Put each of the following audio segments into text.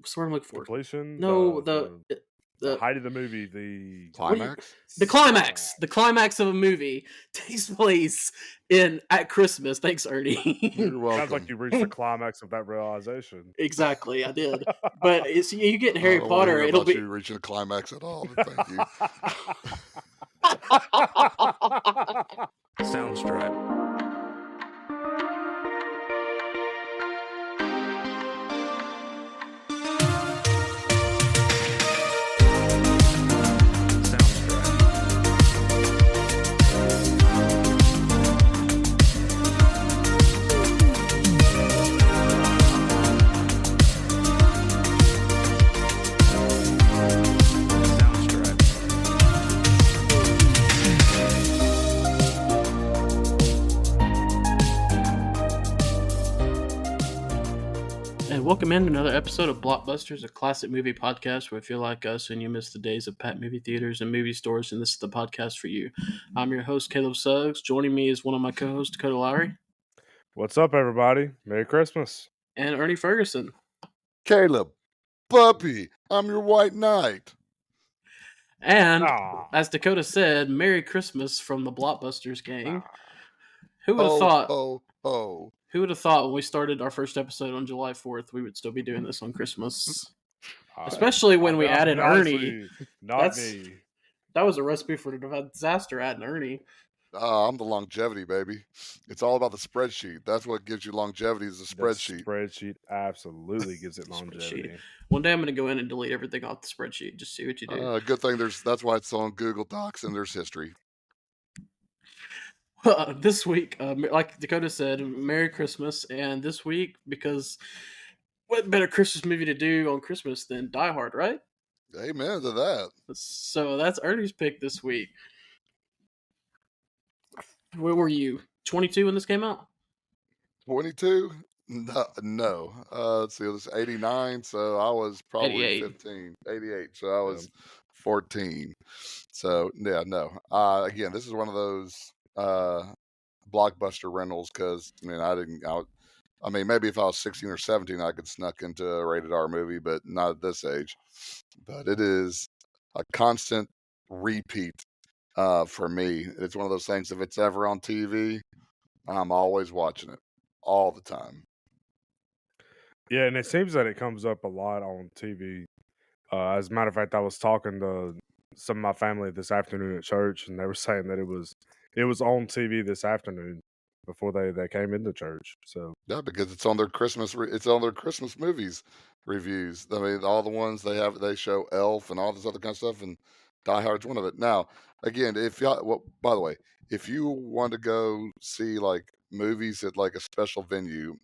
What's the word I'm looking for? Completion? No, the the height of the movie, the Climax? the climax. The climax of a movie takes place at Christmas. Thanks, Ernie. You're welcome. Sounds like you reached the climax of that realization. Exactly, I did. But it's you get in I Harry don't want to Potter, hear it'll about be you reaching a climax at all, but thank you. Soundstripe. And welcome in to another episode of Blockbusters, a classic movie podcast where if you're like us and you miss the days of packed movie theaters and movie stores, and this is the podcast for you. I'm your host, Caleb Suggs. Joining me is one of my co-hosts, Dakota Lowry. What's up, everybody? Merry Christmas. And Ernie Ferguson. Caleb, puppy, I'm your white knight. And, Aw. as Dakota said, Merry Christmas from the Blockbusters gang. Ah. Who would have thought? Oh. Who would have thought when we started our first episode on July 4th, we would still be doing this on Christmas? Especially when we added Ernie. Not me. That was a recipe for disaster, adding Ernie. I'm the longevity, baby. It's all about the spreadsheet. That's what gives you longevity is the spreadsheet. The spreadsheet absolutely gives it longevity. One day I'm going to go in and delete everything off the spreadsheet. Just see what you do. Good thing that's why it's on Google Docs and there's history. This week, like Dakota said, Merry Christmas. And this week, because what better Christmas movie to do on Christmas than Die Hard, right? Amen to that. So that's Ernie's pick this week. Where were you? 22 when this came out? 22? No. Let's see, it was 89, so I was probably 88. 15. 88, so I was 14. So, yeah, no. Again, this is one of those blockbuster rentals because, I mean, maybe if I was 16 or 17, I could snuck into a rated R movie, but not at this age. But it is a constant repeat for me. It's one of those things, if it's ever on TV, I'm always watching it all the time. Yeah, and it seems that it comes up a lot on TV. As a matter of fact, I was talking to some of my family this afternoon at church, and they were saying that it was on TV this afternoon before they came into church. So yeah, because it's on their Christmas movies reviews. I mean, all the ones they show Elf and all this other kind of stuff, and Die Hard's one of it. Now, again, by the way, if you want to go see like movies at like a special venue,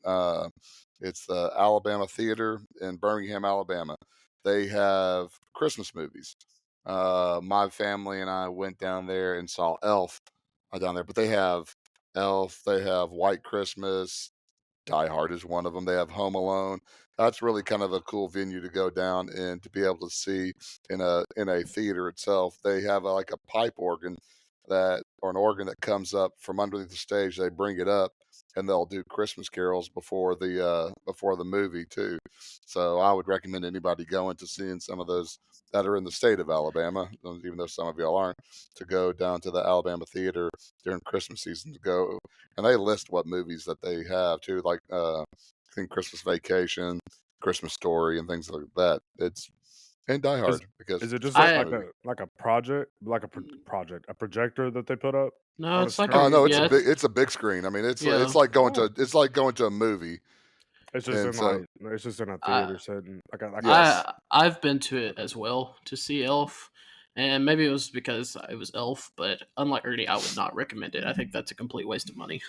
it's the Alabama Theater in Birmingham, Alabama. They have Christmas movies. My family and I went down there and saw Elf down there, but they have Elf, they have White Christmas, Die Hard is one of them. They have Home Alone. That's really kind of a cool venue to go down and to be able to see in a theater itself. They have like a pipe organ or an organ that comes up from underneath the stage. They bring it up and they'll do Christmas carols before the movie too. So I would recommend anybody going to seeing some of those that are in the state of Alabama, even though some of y'all aren't, to go down to the Alabama Theater during Christmas season to go. And they list what movies that they have too, like I think Christmas Vacation, Christmas Story, and things like that. And Die Hard because is it just like a projector that they put up? No, it's like it's a big screen. I mean, it's like going to a movie. It's just in a theater setting. I've been to it as well to see Elf, and maybe it was because it was Elf, but unlike Ernie, I would not recommend it. I think that's a complete waste of money.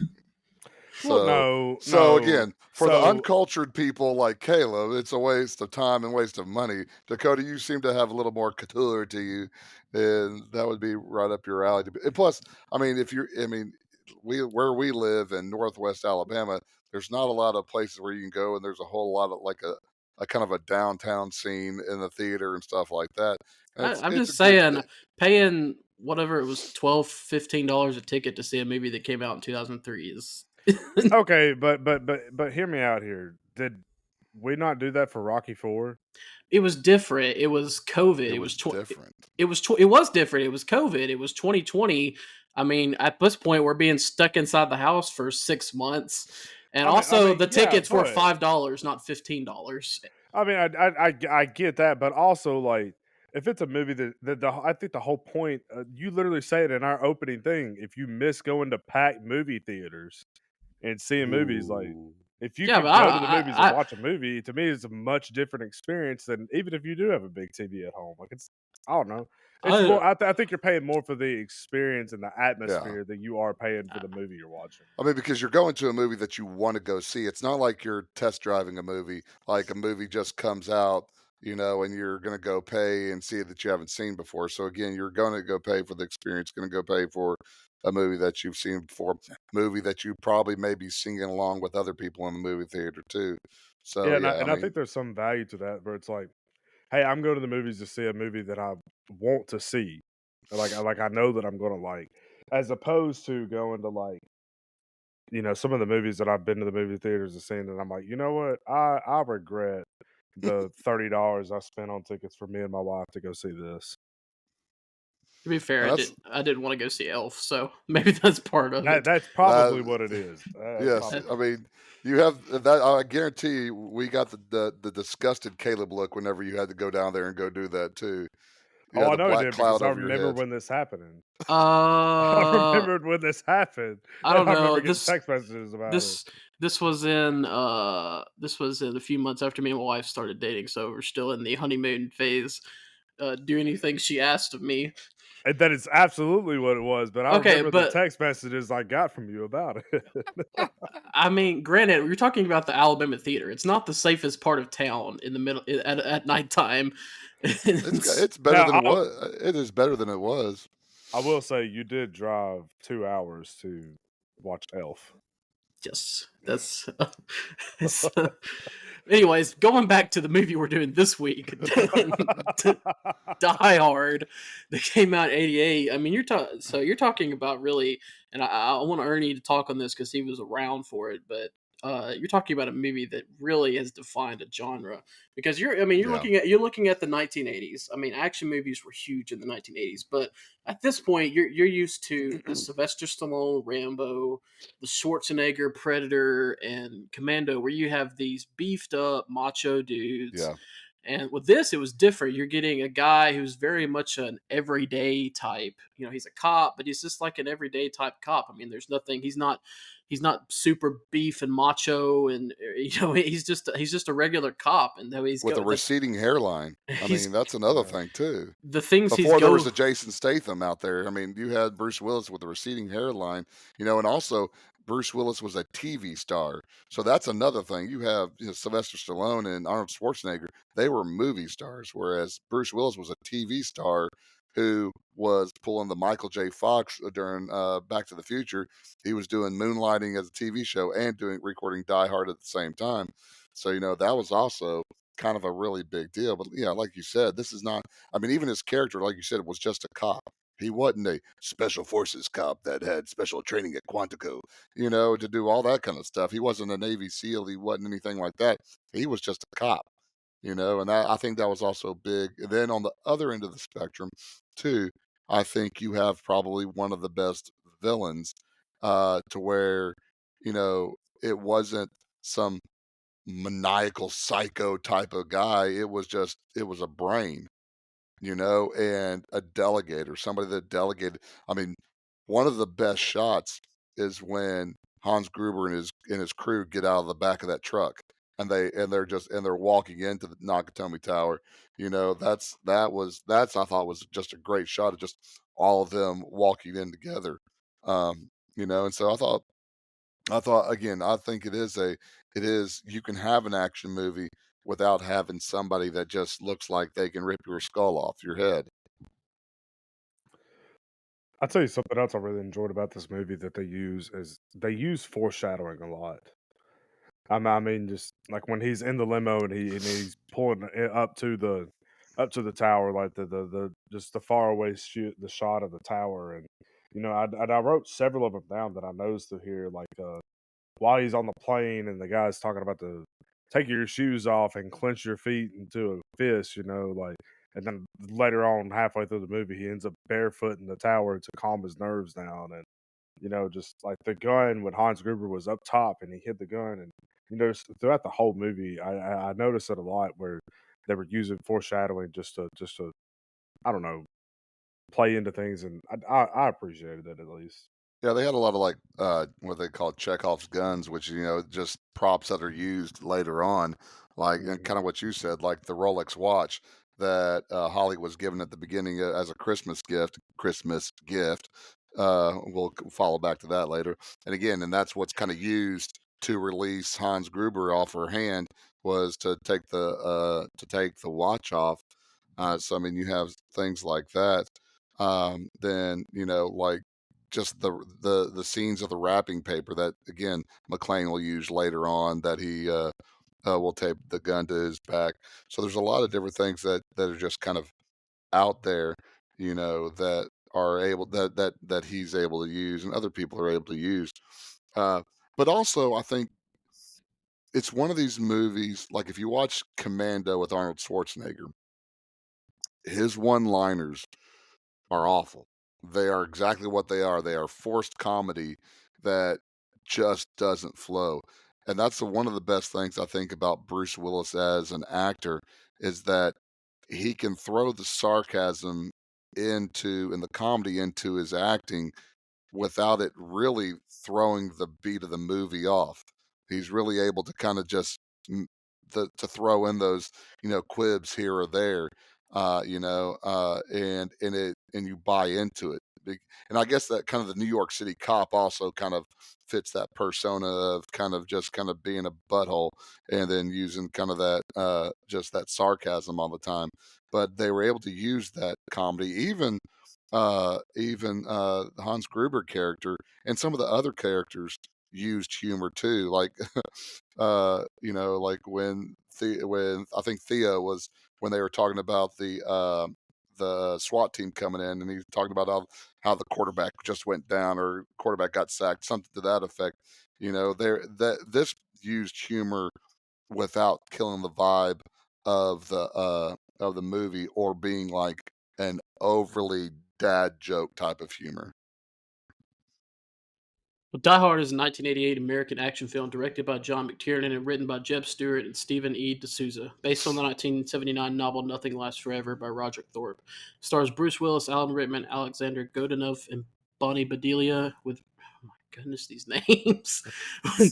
So again, for the uncultured people like Caleb, it's a waste of time and waste of money. Dakota, you seem to have a little more couture to you, and that would be right up your alley. And plus, I mean, where we live in Northwest Alabama, there's not a lot of places where you can go, and there's a whole lot of like a kind of a downtown scene in the theater and stuff like that. I'm just saying, paying whatever it was, $12, $15 a ticket to see a movie that came out in 2003 is okay, but hear me out here. Did we not do that for Rocky IV? It was different. It was COVID. It was different. It was different. It was COVID. It was 2020. I mean, at this point, we're being stuck inside the house for 6 months, and also the yeah, tickets were but $5, not $15. I mean, I get that, but also like if it's a movie that I think the whole point, you literally say it in our opening thing. If you miss going to packed movie theaters and seeing movies, like Ooh. if you Yeah, but can go to the movies and I watch a movie, to me, it's a much different experience than even if you do have a big TV at home. Like I don't know, it's I, more. I think you're paying more for the experience and the Yeah. atmosphere than you are paying for the movie you're watching. I mean, because you're going to a movie that you want to go see. It's not like you're test driving a movie, like a movie just comes out, and you're going to go pay and see it that you haven't seen before. So again, you're going to go pay for the experience, going to go pay for a movie that you've seen before, movie that you probably may be singing along with other people in the movie theater too. So Yeah, and yeah, I I mean, think there's some value to that where it's like, hey, I'm going to the movies to see a movie that I want to see. Like I know that I'm gonna like, as opposed to going to like, some of the movies that I've been to the movie theaters and seen and I'm like, you know what? I regret the $30 I spent on tickets for me and my wife to go see this. to be fair, and that's I didn't want to go see Elf, so maybe that's part of it. That's that. probably what it is. Yes, Probably I what it mean, you have that. I guarantee you, we got the disgusted Caleb look whenever you had to go down there and go do that too. You Oh, had I the know it black did because cloud I over your remember head. when this happened. I Uh, remembered when this happened, I and don't I know. remember getting text messages about it. This this was in a few months after me and my wife started dating, so we're still in the honeymoon phase. Do anything she asked of me. And that is absolutely what it was, but I Okay, remember the but text messages I got from you about it. I mean, granted, you're talking about the Alabama theater. It's not the safest part of town in the middle at nighttime. It's It's better Now, than it was. It is better than it was. I will say you did drive 2 hours to watch Elf. just that's. it's, anyways, going back to the movie we're doing this week, Die Hard, that came out in '88. I mean, you're talking about really, and I want Ernie to talk on this because he was around for it, but you're talking about a movie that really has defined a genre because you're Yeah, looking at the 1980s. I mean, action movies were huge in the 1980s, but at this point, you're used to the Sylvester Stallone Rambo, the Schwarzenegger Predator, and Commando, where you have these beefed up macho dudes. yeah. And with this, it was different. You're getting a guy who's very much an everyday type. He's a cop, but he's just like an everyday type cop. I mean, there's nothing. He's not super beef and macho, and he's just a regular cop. And though With a receding hairline. I he's mean, that's another Yeah. thing too. the things he's Before there was go. a Jason Statham out there, I mean, you had Bruce Willis with a receding hairline, and also Bruce Willis was a TV star. So that's another thing. You have Sylvester Stallone and Arnold Schwarzenegger. They were movie stars, whereas Bruce Willis was a TV star who was pulling the Michael J. Fox during Back to the Future. He was doing moonlighting as a TV show and doing recording Die Hard at the same time. So that was also kind of a really big deal. But yeah, like you said, this is not. I mean, even his character, like you said, was just a cop. He wasn't a special forces cop that had special training at Quantico, to do all that kind of stuff. He wasn't a Navy SEAL. He wasn't anything like that. He was just a cop, and I think that was also big. And then on the other end of the spectrum, too, I think you have probably one of the best villains, to where, it wasn't some maniacal psycho type of guy. It was a brain, and a delegator, somebody that delegated. I mean, one of the best shots is when Hans Gruber and his crew get out of the back of that truck and they're walking into the Nakatomi Tower. That's I thought was just a great shot of just all of them walking in together. And so I thought again, I think it is you can have an action movie without having somebody that just looks like they can rip your skull off your head. I'll tell you something else I really enjoyed about this movie that they use foreshadowing a lot. I mean, just like when he's in the limo and he's pulling it up to the tower, like the just the far away shoot the shot of the tower, and I wrote several of them down that I noticed to here, like while he's on the plane and the guy's talking about take your shoes off and clench your feet into a fist, like. And then later on, halfway through the movie, he ends up barefoot in the tower to calm his nerves down. And just like the gun when Hans Gruber was up top and he hit the gun, and throughout the whole movie, I noticed it a lot where they were using foreshadowing just to I don't know, play into things, and I appreciated it at least. Yeah, they had a lot of like what they call Chekhov's guns, which just props that are used later on, like and Mhm. kind of what you said, like the Rolex watch that Holly was given at the beginning as a Christmas gift. Christmas gift. We'll follow back to that later. And again, and that's what's kind of used to release Hans Gruber off her hand was to take the watch off. So I mean, you have things like that. Then like just the scenes of the wrapping paper that again McClane will use later on that he will tape the gun to his back. So there's a lot of different things that are just kind of out there, that are able that he's able to use and other people are able to use. Uh, but also, I think it's one of these movies. Like if you watch Commando with Arnold Schwarzenegger, his one-liners are awful. They are exactly what they are. They are forced comedy that just doesn't flow. And that's one of the best things I think about Bruce Willis as an actor is that he can throw the sarcasm and the comedy into his acting without it really throwing the beat of the movie off. He's really able to kind of just to throw in those quibs here or there, and you buy into it. And I guess that kind of the New York City cop also kind of fits that persona of kind of being a butthole and then using kind of that just that sarcasm all the time. But they were able to use that comedy even Hans Gruber character and some of the other characters used humor too. Like, like when I think Theo was when they were talking about the SWAT team coming in, and he's talking about how the quarterback just went down or quarterback got sacked, something to that effect. There that this used humor without killing the vibe of the movie or being like an overly dad joke type of humor. Well, Die Hard is a 1988 American action film directed by John McTiernan and written by Jeb Stewart and Stephen E. D'Souza, based on the 1979 novel Nothing Lasts Forever by Roger Thorpe. Stars Bruce Willis, Alan Rickman, Alexander Godunov, and Bonnie Bedelia with goodness, these names.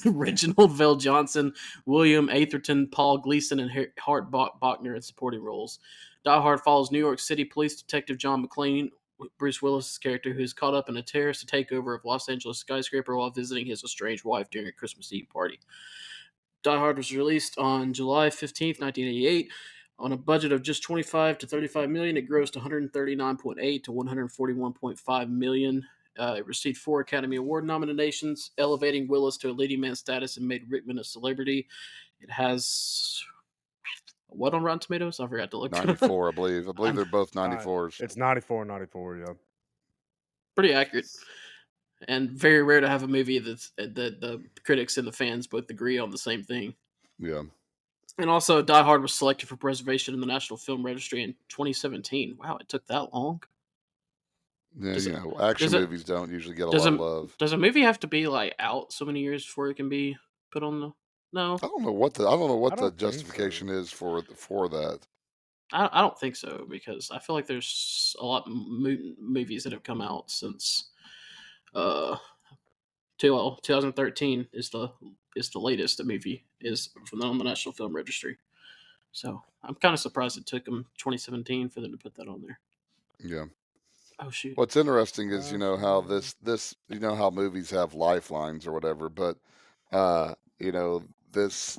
Reginald Vell Johnson, William Atherton, Paul Gleason, and Hart Bachner in supporting roles. Die Hard follows New York City Police Detective John McClane, Bruce Willis' character, who is caught up in a terrorist takeover of Los Angeles skyscraper while visiting his estranged wife during a Christmas Eve party. Die Hard was released on July 15th, 1988. On a budget of just 25 to 35 million, it grossed 139.8 to 141.5 million. It received 4 Academy Award nominations, elevating Willis to a leading man status and made Rickman a celebrity. It has what on Rotten Tomatoes? I forgot to look. 94, I believe. I believe I'm they're both 94s. It's 94, yeah. pretty accurate, and very rare to have a movie that the critics and the fans both agree on the same thing. Yeah. And also, Die Hard was selected for preservation in the National Film Registry in 2017. Wow, it took that long. Yeah, Does it? action Does it? movies don't usually get a Does lot of a love. does a movie have to be like out so many years before it can be put on the? No, I don't know I what the don't think justification so. is for that. I don't think so because I feel like there's a lot of movies that have come out since uh 2013 is the latest a movie is from on the National Film Registry. So I'm kind of surprised it took them 2017 for them to put that on there. Yeah. Oh shoot! What's interesting is how Uh, this how movies have lifelines or whatever, but uh you know this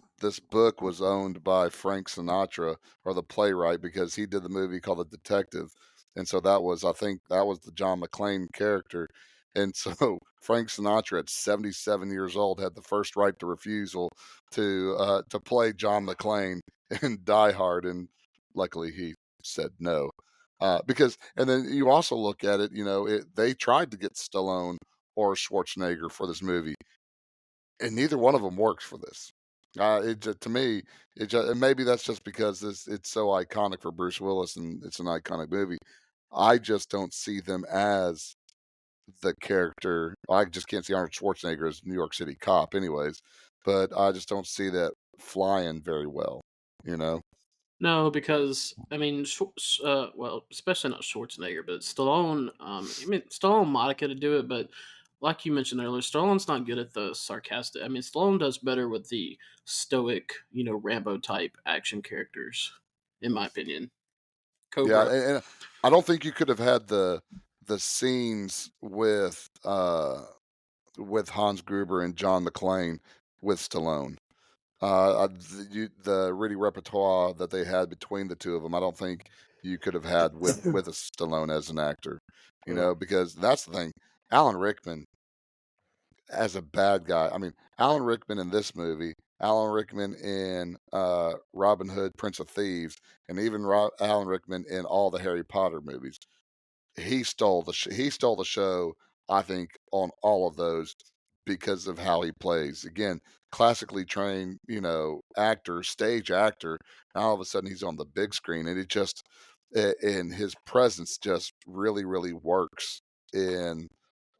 book was owned by Frank Sinatra or the playwright because he did the movie called The Detective, and so that was I think that was the John McClane character, and so Frank Sinatra at 77 years old had the first right to refusal to play John McClane in Die Hard, and luckily he said no. Because, and then you also look at it, they tried to get Stallone or Schwarzenegger for this movie, and neither one of them works for this. To me, and maybe that's just because it's so iconic for Bruce Willis and it's an iconic movie. I just don't see them as the character. I just can't see Arnold Schwarzenegger as New York City cop, anyways. But I just don't see that flying very well. You know? No, because I mean, well, especially not Schwarzenegger, but Stallone. I mean, Stallone might could do it, but like you mentioned earlier, Stallone's not good at the sarcastic. I mean, Stallone does better with the stoic, Rambo type action characters, in my opinion. Yeah, Cobra. and I don't think you could have had the scenes with Hans Gruber and John McClane with Stallone. The really repertoire that they had between the two of them, I don't think you could have had with a Stallone as an actor. Yeah. Because that's the thing. Alan Rickman as a bad guy. I mean, Alan Rickman in this movie, Alan Rickman in Robin Hood, Prince of Thieves, and even Alan Rickman in all the Harry Potter movies. He stole the show. I think on all of those because of how he plays. Again, classically trained, actor, stage actor. Now all of a sudden he's on the big screen, and and his presence just really, really works in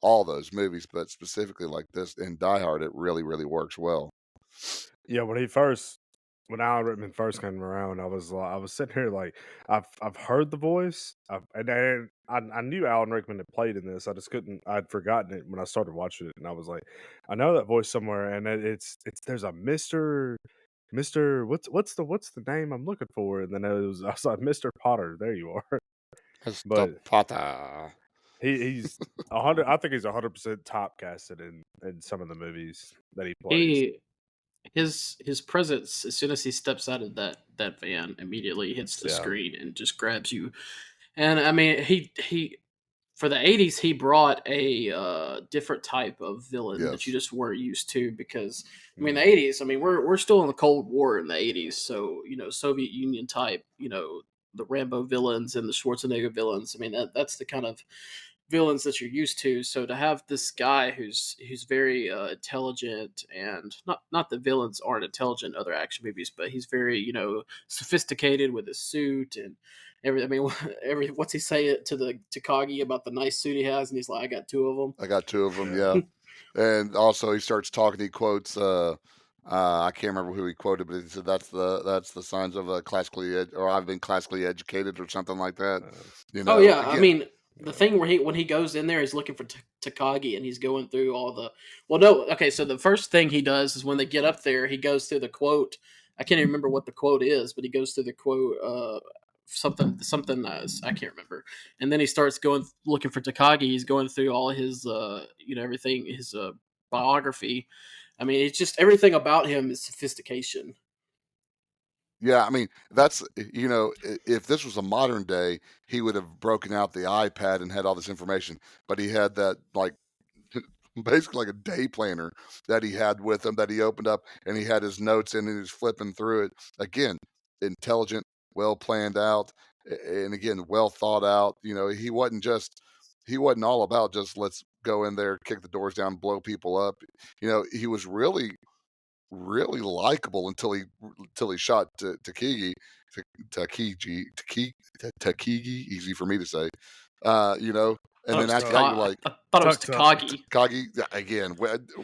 all those movies, but specifically like this in Die Hard, it really, really works well. Yeah, when Alan Rickman first came around, I was sitting here like I've heard the voice, and I knew Alan Rickman had played in this. I just couldn't. I'd forgotten it when I started watching it, and I was like, I know that voice somewhere, and it's there's a Mister what's the name I'm looking for, and then I was like Mister Potter. There you are, Mr. but Potter. he's 100. I think he's 100% top casted in some of the movies that he plays. He his presence as soon as he steps out of that van immediately hits the Yeah. screen and just grabs you. And I mean, he for the 80s he brought a different type of villain that you Yes. just weren't used to because I mean the Mhm. 80s, I mean we're still in the Cold War in the 80s, so Soviet Union type, the Rambo villains and the Schwarzenegger villains. I mean that's the kind of villains that you're used to. So to have this guy who's very intelligent, and not the villains aren't intelligent in other action movies, but he's very sophisticated with his suit and every. I mean, what's he say to the Takagi about the nice suit he has, and he's like, I got two of I got two of them, Yeah. yeah. And also he starts talking, he quotes I can't remember who he quoted, but he said that's the signs of a or I've been classically educated or something like that. Uh, Oh yeah, I Again, mean the yeah. thing where when he goes in there, he's looking for Takagi, and he's going through all the. Well, no, okay. So the first thing he does is when they get up there, he goes through the quote. I can't even remember what the quote is, but he goes through the quote. Something I can't remember, and then he starts going looking for Takagi. He's going through all his everything, his biography. I mean, it's just everything about him is sophistication. yeah, I mean, if this was a modern day, he would have broken out the iPad and had all this information, but he had that like basically like a day planner that he had with him that he opened up and he had his notes in and he was flipping through it. Again, intelligent, well planned out, and again, well thought out. He wasn't all about just let's go in there, kick the doors down, blow people up. He was really, really likable until he shot Takigi, easy for me to say. You know, I and thought it then was after that, you're Takagi. like, I thought it was Tuck Tuck. Takagi. Kagi, yeah, again,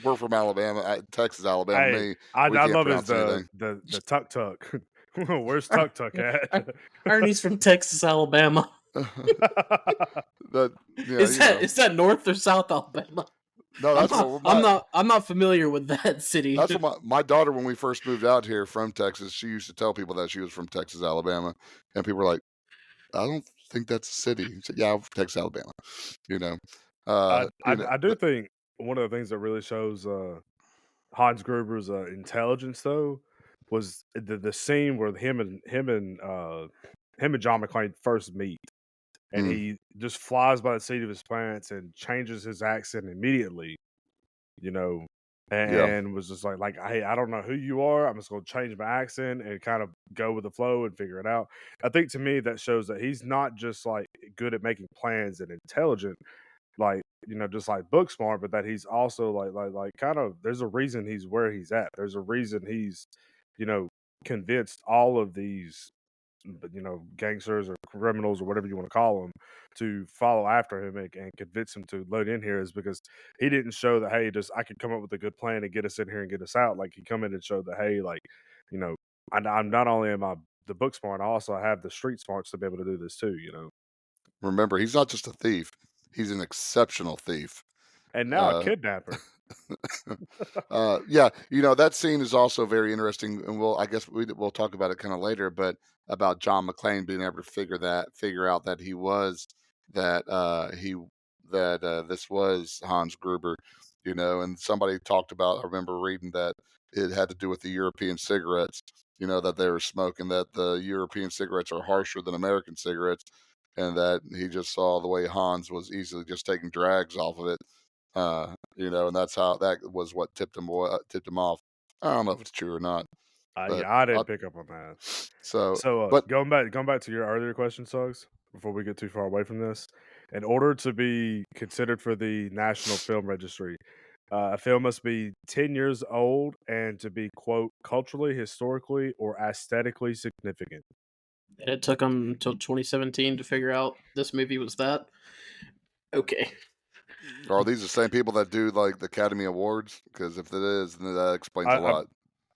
we're from Alabama, Texas, Alabama. Hey, Me, we I can't love his pronounce anything. the Tuck Tuck. Where's Tuck Tuck at? Ernie's from Texas, Alabama. That yeah, Is that North or South Alabama? no, I'm that's not. what I'm my not. I'm not familiar with that city. that's what my daughter when we first moved out here from Texas, she used to tell people that she was from Texas, Alabama, and people were like, "I don't think that's a city." She said, "Yeah, I'm from Texas, Alabama." You know, I do think one of the things that really shows Hans Gruber's intelligence though was the scene where him and John McClane first meet, and mm, he just flies by the seat of his pants and changes his accent immediately. You know, yeah, and was just like, hey, I don't know who you are. I'm just going to change my accent and kind of go with the flow and figure it out. I think to me that shows that he's not just like good at making plans and intelligent, like just like book smart, but that he's also like kind of there's a reason he's where he's at. There's a reason he's you know, convinced all of these, gangsters or criminals or whatever you want to call them to follow after him and convince him to load in here is because he didn't show that, hey, just I could come up with a good plan and get us in here and get us out. Like he come in and showed that, hey, like, you know, I'm not only am I the book smart, I also have the street smarts to be able to do this too, you know. Remember, he's not just a thief; he's an exceptional thief. And now a Uh, kidnapper. yeah, that scene is also very interesting, and I guess we'll talk about it kind of later, but about John McClane being able to figure out that that he this was Hans Gruber, and somebody talked about. I remember reading that it had to do with the European cigarettes, that they were smoking, that the European cigarettes are harsher than American cigarettes, and that he just saw the way Hans was easily just taking drags off of it. And that's that was what tipped him off. I don't know if it's true or not, but Yeah, I didn't pick up on that. so, So but going back to your earlier question, Suggs, before we get too far away from this, in order to be considered for the National Film Registry, a film must be 10 years old and to be, quote, culturally, historically, or aesthetically significant. And it took them until 2017 to figure out this movie was that. Okay. are these the same people that do like the Academy Awards? Because if it is, then that explains a I, lot.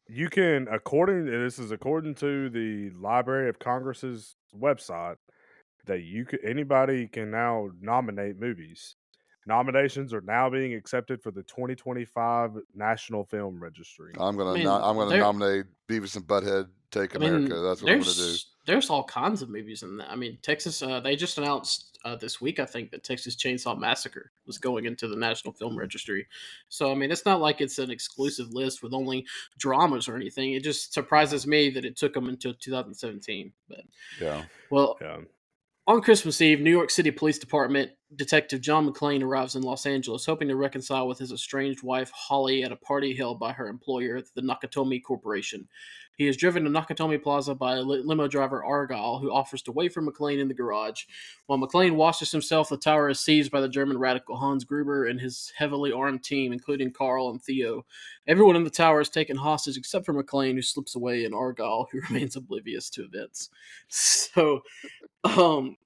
you can, this is according to the Library of Congress's website, that anybody can now nominate movies. Nominations are now being accepted for the 2025 National Film Registry. I'm I gonna mean, I'm gonna nominate Beavis and Butthead Take I America. mean, That's what I'm gonna do. there's all kinds of movies in that. I mean, Texas. They just announced this week, I think, that Texas Chainsaw Massacre was going into the National Film Registry. So I mean, it's not like it's an exclusive list with only dramas or anything. It just surprises me that it took them until 2017. But Yeah. well, Yeah. on Christmas Eve, New York City Police Department Detective John McClane arrives in Los Angeles, hoping to reconcile with his estranged wife, Holly, at a party held by her employer, the Nakatomi Corporation. He is driven to Nakatomi Plaza by limo driver Argyle, who offers to wait for McClane in the garage. While McClane washes himself, the tower is seized by the German radical Hans Gruber and his heavily armed team, including Carl and Theo. Everyone in the tower is taken hostage except for McClane, who slips away, and Argyle, who remains oblivious to events. So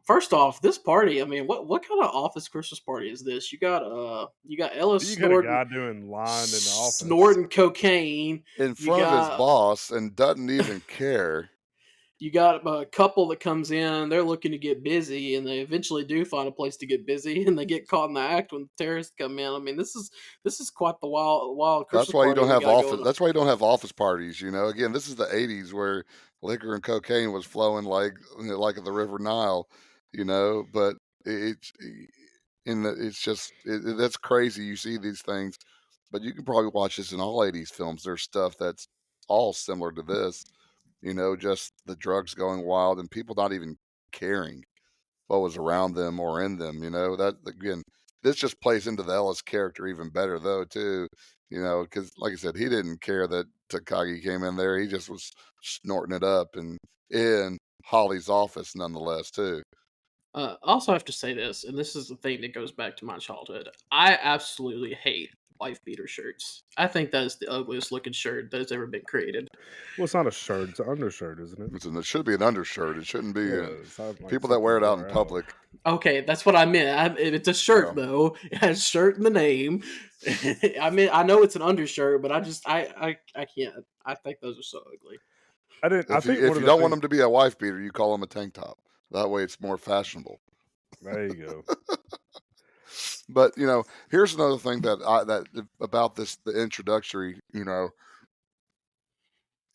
first off, this party, I mean, what kind of office Christmas party is this? You got Ellis You got a snorting guy doing line in the office. snorting cocaine. In You front of his got boss and doesn't even care. you got a couple that comes in, they're looking to get busy, and they eventually do find a place to get busy, and they get caught in the act when the terrorists come in. I mean, this is quite the wild That's Christmas why you party don't we have got office. going on. That's why you don't have office parties. Again, this is the '80s where liquor and cocaine was flowing like the River Nile. But it's it's just that's crazy. You see these things, but you can probably watch this in all '80s films. There's stuff that's all similar to this. Just the drugs going wild and people not even caring what was around them or in them. That again, this just plays into the Ellis character even better though too. Because like I said, he didn't care that Takagi came in there. He just was snorting it up and in Holly's office nonetheless too. I also have to say this, and this is the thing that goes back to my childhood. I absolutely hate wife beater shirts. I think that is the ugliest looking shirt that has ever been created. Well, it's not a shirt; it's an undershirt, isn't it? It should be an undershirt. It shouldn't be Yeah, it's not like people that something wear you it out in wear out. public. Okay, that's what I meant. It's a shirt though. It has shirt in the name. I mean, I know it's an undershirt, but I can't. I think those are so ugly. I think If you don't want them to be a wife beater, you call them a tank top. That way, it's more fashionable. There you go. But here's another thing that about the introductory.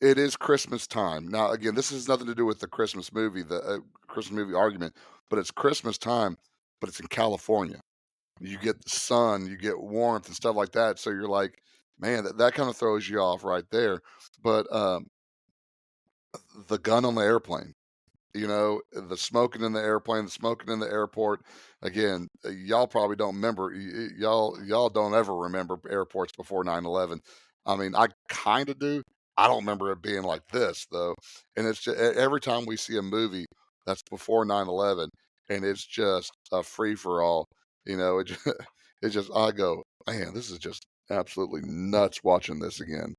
It is Christmas time now. Again, this has nothing to do with the Christmas movie, the Christmas movie argument, but it's Christmas time. But it's in California. You get the sun, you get warmth and stuff like that. So you're like, man, that kind of throws you off right there. But the gun on the airplane. The smoking in the airplane, the smoking in the airport. Again, y'all probably don't remember. Y'all don't ever remember airports before 9/11. I mean, I kind of do. I don't remember it being like this though. And it's just, every time we see a movie that's before 9/11, and it's just a free for all. It just, it just I go, man, this is just absolutely nuts watching this again.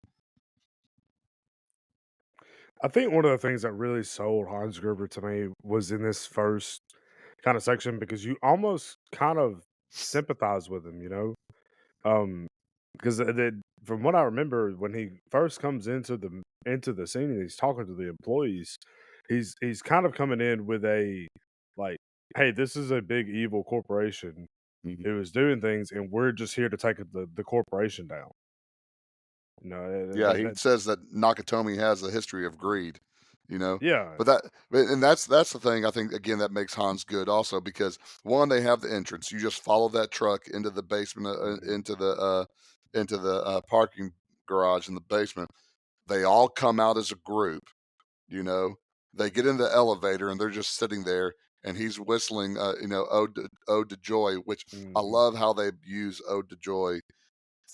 I think one of the things that really sold Hans Gruber to me was in this first kind of section because you almost kind of sympathize with him, you know? Because from what I remember, when he first comes into the scene and he's talking to the employees, he's kind of coming in with a like, "Hey, this is a big evil corporation Mhm. who is doing things, and we're just here to take the corporation down." You know, Yeah, he says that Nakatomi has a history of greed, you know. yeah, And that's the thing I think again that makes Hans good also because one they have the entrance. You just follow that truck into the basement, mhm, into the parking garage in the basement. They all come out as a group, you know. They get in the elevator and they're just sitting there, and he's whistling, Ode to Joy, which I mhm, love how they use Ode to Joy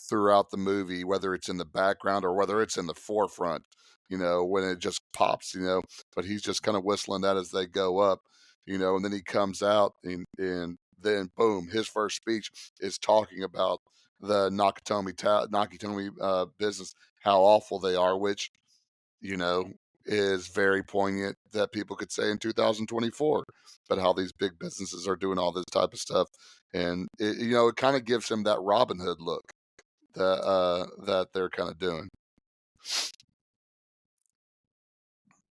throughout the movie, whether it's in the background or whether it's in the forefront, when it just pops, but he's just kind of whistling that as they go up, and then he comes out and then boom, his first speech is talking about the Nakatomi business, how awful they are, which, you know, is very poignant that people could say in 2024, but how these big businesses are doing all this type of stuff. And it kind of gives him that Robin Hood look that they're kinda doing.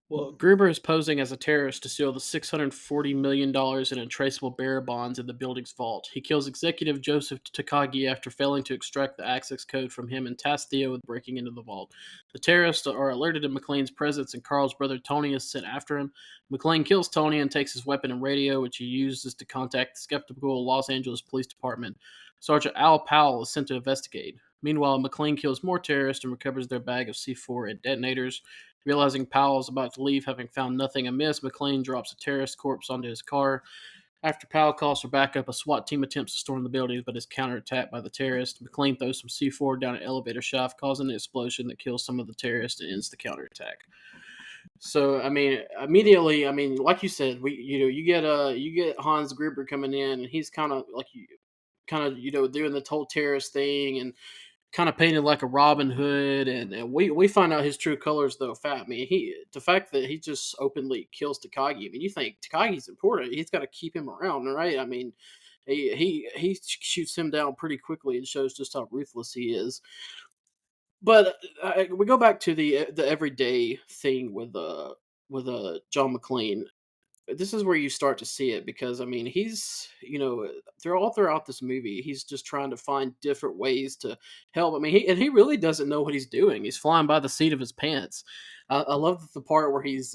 Well, Gruber is posing as a terrorist to steal the $640 million in untraceable bearer bonds in the building's vault. He kills executive Joseph Takagi after failing to extract the access code from him and tasks Theo with breaking into the vault. The terrorists are alerted of McLean's presence, and Carl's brother Tony is sent after him. McLean kills Tony and takes his weapon and radio, which he uses to contact the skeptical Los Angeles Police Department. Sergeant Al Powell is sent to investigate. Meanwhile, McLean kills more terrorists and recovers their bag of C4 and detonators. Realizing Powell is about to leave, having found nothing amiss, McLean drops a terrorist corpse onto his car. After Powell calls for backup, a SWAT team attempts to storm the building but is counterattacked by the terrorists. McLean throws some C4 down an elevator shaft, causing an explosion that kills some of the terrorists and ends the counterattack. So, I mean, immediately, I mean, like you said, you get Hans Gruber coming in, and he's kind of like doing the whole terrorist thing, and kind of painted like a Robin Hood, and we find out his true colors though. Fat, I mean, the fact that he just openly kills Takagi. I mean, you think Takagi's important? He's got to keep him around, right? I mean, he shoots him down pretty quickly and shows just how ruthless he is. But we go back to the everyday thing with John McClane. This is where you start to see it because I mean he's they're all throughout this movie he's just trying to find different ways to help. I mean he really doesn't know what he's doing. He's flying by the seat of his pants. I love the part where he's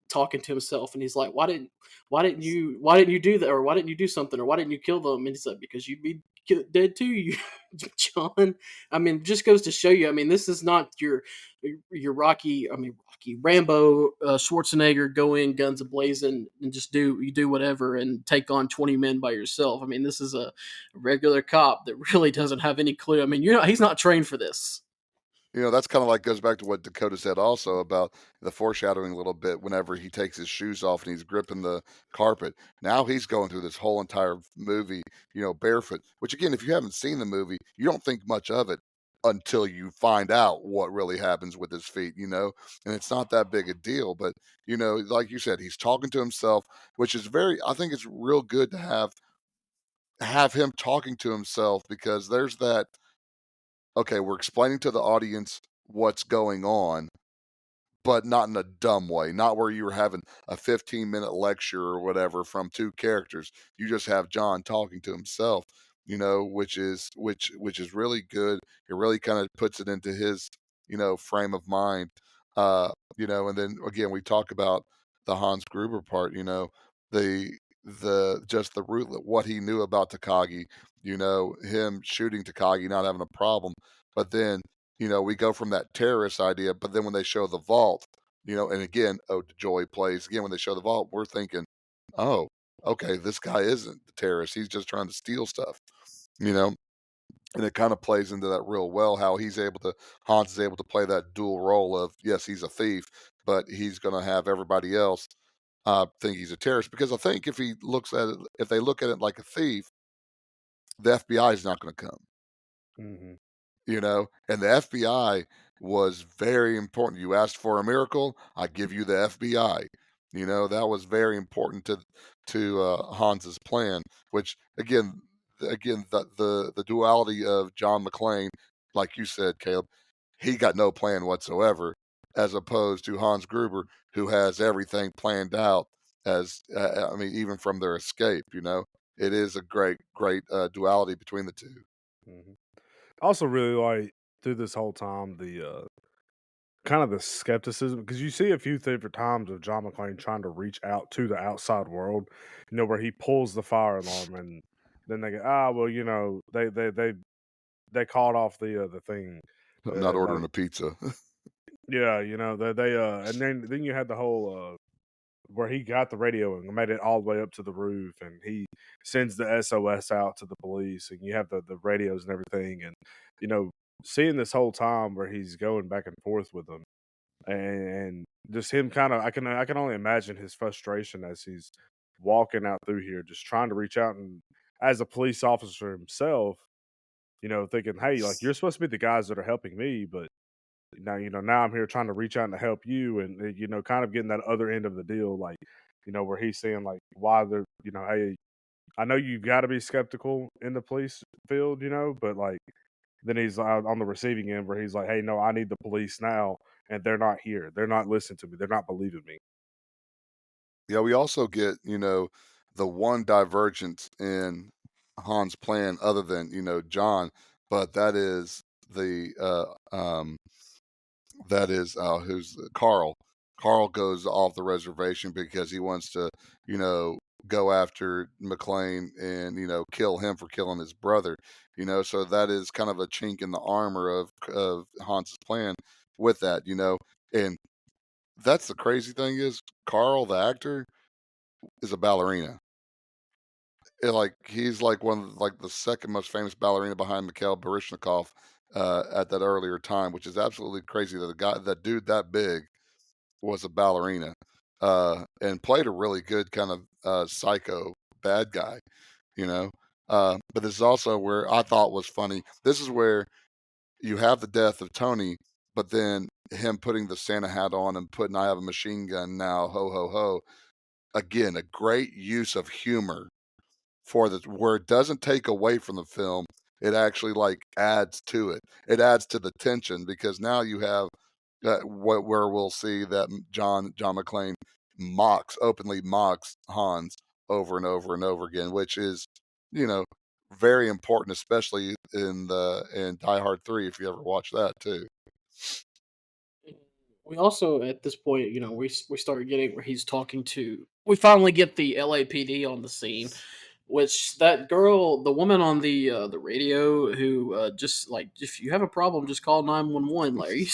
talking to himself and he's like, why didn't you do that, or why didn't you do something, or why didn't you kill them? And he's like, because you'd be dead too, you John. I mean, just goes to show you. I mean, this is not your Rocky Rambo, Schwarzenegger go in guns a blazing and just do whatever and take on 20 men by yourself. I mean, this is a regular cop that really doesn't have any clue. I mean, he's not trained for this. That's kinda like goes back to what Dakota said also about the foreshadowing a little bit whenever he takes his shoes off and he's gripping the carpet. Now he's going through this whole entire movie, barefoot, which again, if you haven't seen the movie, you don't think much of it until you find out what really happens with his feet, and it's not that big a deal, but, like you said, he's talking to himself, which is I think it's real good to have him talking to himself because there's that, okay, we're explaining to the audience what's going on, but not in a dumb way, not where you were having a 15-minute lecture or whatever from two characters. You just have John talking to himself, which is really good. It really kind of puts it into his, frame of mind. And then again we talk about the Hans Gruber part, the just the root what he knew about Takagi, him shooting Takagi, not having a problem. But then we go from that terrorist idea, but then when they show the vault, and again, oh, Joy plays again when they show the vault, we're thinking, oh, okay, this guy isn't the terrorist; he's just trying to steal stuff, you know. And it kind of plays into that real well how Hans is able to play that dual role of yes, he's a thief, but he's going to have everybody else think he's a terrorist because I think if they look at it like a thief, the FBI is not going to come, mhm. and the FBI was very important. You asked for a miracle, I give you the FBI. That was very important to Hans's plan. Which again, the duality of John McClane, like you said, Caleb, he got no plan whatsoever, as opposed to Hans Gruber, who has everything planned out. I mean, even from their escape, it is a great duality between the two. Mhm. I also really like through this whole time the kind of the skepticism, because you see a few different times of John McClane trying to reach out to the outside world, where he pulls the fire alarm and then they go, well, they called off the thing. I'm not ordering Like, a pizza. yeah, they and then you had the whole where he got the radio and made it all the way up to the roof, and he sends the SOS out to the police, and you have the radios and everything, and you know, seeing this whole time where he's going back and forth with them, and just him kind of, I can only imagine his frustration as he's walking out through here, just trying to reach out, and as a police officer himself, thinking, hey, like you're supposed to be the guys that are helping me, but now I'm here trying to reach out and to help you, and kind of getting that other end of the deal, like where he's saying like why they're hey, I know you got to be skeptical in the police field, but like then he's on the receiving end where he's like, hey, no, I need the police now, and they're not here, they're not listening to me, they're not believing me. Yeah, we also get, the one divergence in Han's plan other than, John, but the who's Carl. Carl goes off the reservation because he wants to, you know, go after McLean and, kill him for killing his brother. So that is kind of a chink in the armor of Hans's plan with that, And that's the crazy thing is Carl, the actor, is a ballerina. Like he's like one of like the second most famous ballerina behind Mikhail Baryshnikov at that earlier time, which is absolutely crazy that that dude that big was a ballerina and played a really good kind of psycho bad guy, you know. But this is also where I thought was funny. This is where you have the death of Tony, but then him putting the Santa hat on and putting "I have a machine gun now, ho ho ho." Again, a great use of humor for the where it doesn't take away from the film. It actually like adds to it. It adds to the tension because now you have where we'll see that John McClane openly mocks Hans over and over and over again, which is you know very important, especially in Die Hard 3 if you ever watch that too. We also at this point, we start getting where he's talking to. We finally get the LAPD on the scene, which that girl, the woman on the radio, who just like if you have a problem, just call 911, Larry.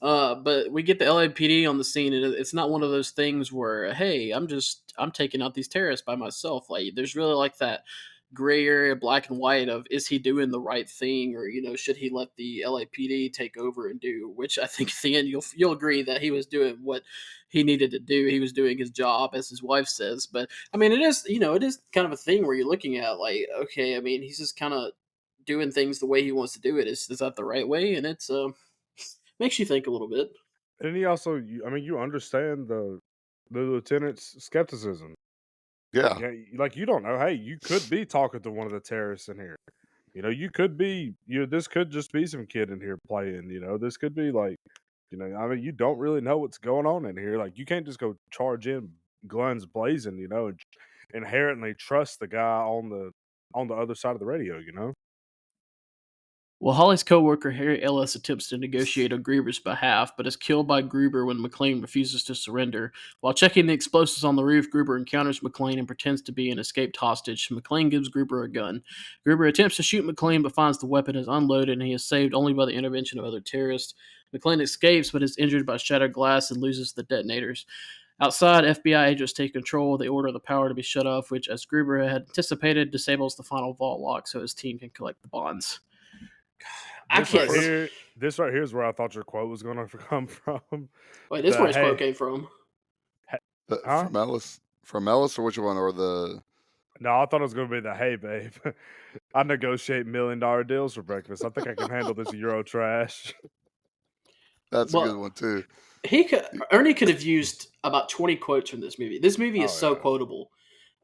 But we get the LAPD on the scene, and it's not one of those things where, hey, I'm taking out these terrorists by myself. Like, there's really like that gray area, black and white of is he doing the right thing, or should he let the LAPD take over and do? Which I think at the end you'll agree that he was doing what he needed to do. He was doing his job, as his wife says. But I mean, it is kind of a thing where you're looking at like, okay, I mean, he's just kind of doing things the way he wants to do it. Is that the right way? And it's makes you think a little bit. And he also, I mean, you understand the lieutenant's skepticism. Like, Yeah, hey, like you don't know. Hey, you could be talking to one of the terrorists in here. You could be. This could just be some kid in here playing. This could be like, I mean, you don't really know what's going on in here. Like, you can't just go charge in guns blazing. And inherently trust the guy on the other side of the radio. Well, Holly's co-worker Harry Ellis attempts to negotiate on Gruber's behalf, but is killed by Gruber when McLean refuses to surrender. While checking the explosives on the roof, Gruber encounters McLean and pretends to be an escaped hostage. McLean gives Gruber a gun. Gruber attempts to shoot McLean, but finds the weapon is unloaded, and he is saved only by the intervention of other terrorists. McLean escapes, but is injured by shattered glass and loses the detonators. Outside, FBI agents take control. They order the power to be shut off, which, as Gruber had anticipated, disables the final vault lock so his team can collect the bonds. I This right can't. here, this right here is where I thought your quote was going to come from. Wait, this is where The his quote hey, came from. huh? From Ellis or which one or the No, I thought it was going to be the hey, babe. I negotiate $1 million deals for breakfast. I think I can handle this Euro trash. That's a good Well, one too. Ernie could have used about 20 quotes from this movie. This movie is Oh so yeah. quotable.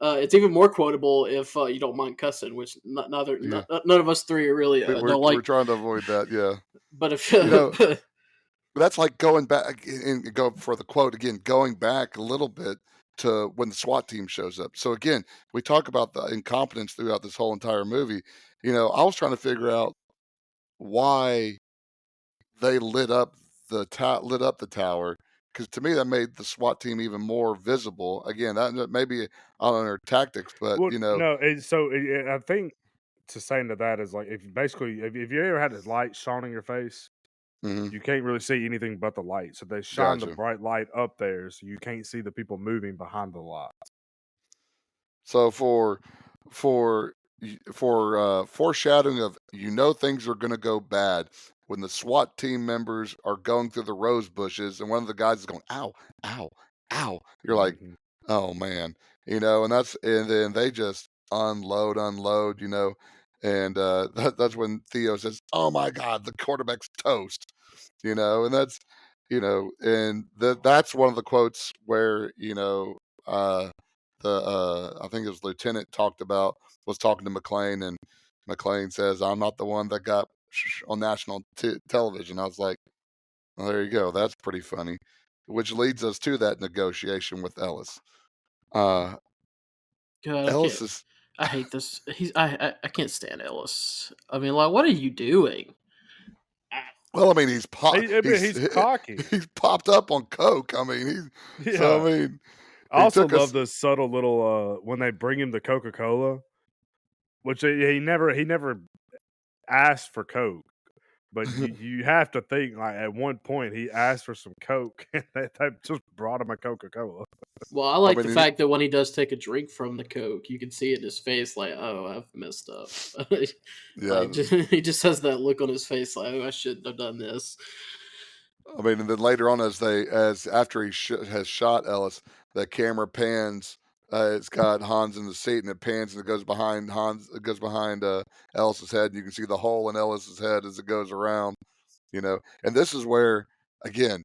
It's even more quotable if you don't mind cussing, which Yeah, none of us three are really we're don't we're like. trying to avoid that. Yeah, But if you know, that's like going back and go for the quote again, going back a little bit to when the SWAT team shows up. So again, we talk about the incompetence throughout this whole entire movie. I was trying to figure out why they lit up the tower, because to me that made the SWAT team even more visible. Again, that maybe on their tactics, but Well, no, I think to say into that is like if you ever had this light shone in your face, mhm, you can't really see anything but the light. So they shine the gotcha. bright light up there, so you can't see the people moving behind the light. So for foreshadowing of things are going to go bad when the SWAT team members are going through the rose bushes and one of the guys is going ow ow ow, you're like, Mhm. oh man, and then they just unload, and that's when Theo says, oh my god, the quarterback's toast, and that's one of the quotes where the I think his lieutenant was talking to McLean, and McLean says, "I'm not the one that got on national television." I was like, "Well, there you go. That's pretty funny," which leads us to that negotiation with Ellis. Uh, God, I can't. Ellis is I hate this. I can't stand Ellis. I mean, like, what are you doing? well, I mean, But he's cocky. he's popped up on coke. I mean, Yeah. I mean, I he also took love us. the subtle little when they bring him the Coca-Cola, which he never asked for Coke. But you have to think like at one point he asked for some Coke and they just brought him a Coca-Cola. Well, I I like the mean, fact that when he does take a drink from the Coke, you can see it in his face, like, "Oh, I've messed up." yeah. Like, he just has that look on his face, like, "Oh, I shouldn't have done this." I mean, and then later on, as after he has shot Ellis, the camera pans. It's got Hans in the seat, and it pans, and it goes behind Hans. It goes behind Ellis's head, and you can see the hole in Ellis's head as it goes around. And this is where again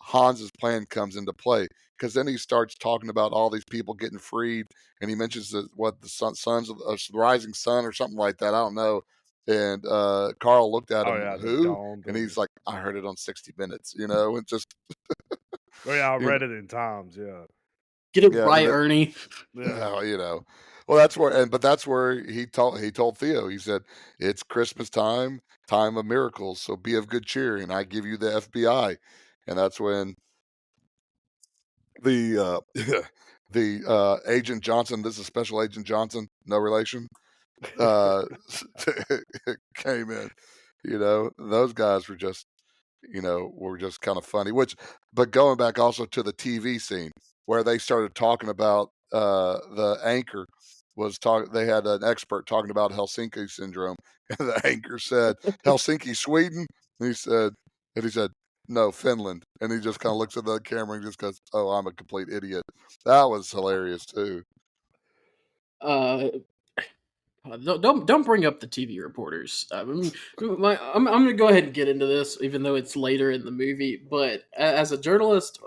Hans's plan comes into play, because then he starts talking about all these people getting freed, and he mentions the sons of the rising sun or something like that. I don't know. And Carl looked at Oh him, yeah, the who? dawn And thing. he's like, I heard it on 60 Minutes, and just Oh yeah, I you know, read it in Times. Yeah, Get it yeah, and right, Ernie. yeah. well, that's where he told Theo. He said, "It's Christmas time, time of miracles, so be of good cheer, and I give you the FBI." And that's when the the Agent Johnson, this is Special Agent Johnson, no relation, uh, came in. Those guys were just kind of funny. But going back also to the TV scene where they started talking about the anchor they had an expert talking about Helsinki syndrome, and the anchor said Helsinki, Sweden, and he said no, Finland, and he just kind of looks at the camera and just goes, "Oh, I'm a complete idiot." That was hilarious too. Uh, don't bring up the TV reporters. I'm gonna go ahead and get into this, even though it's later in the movie. But as a journalist,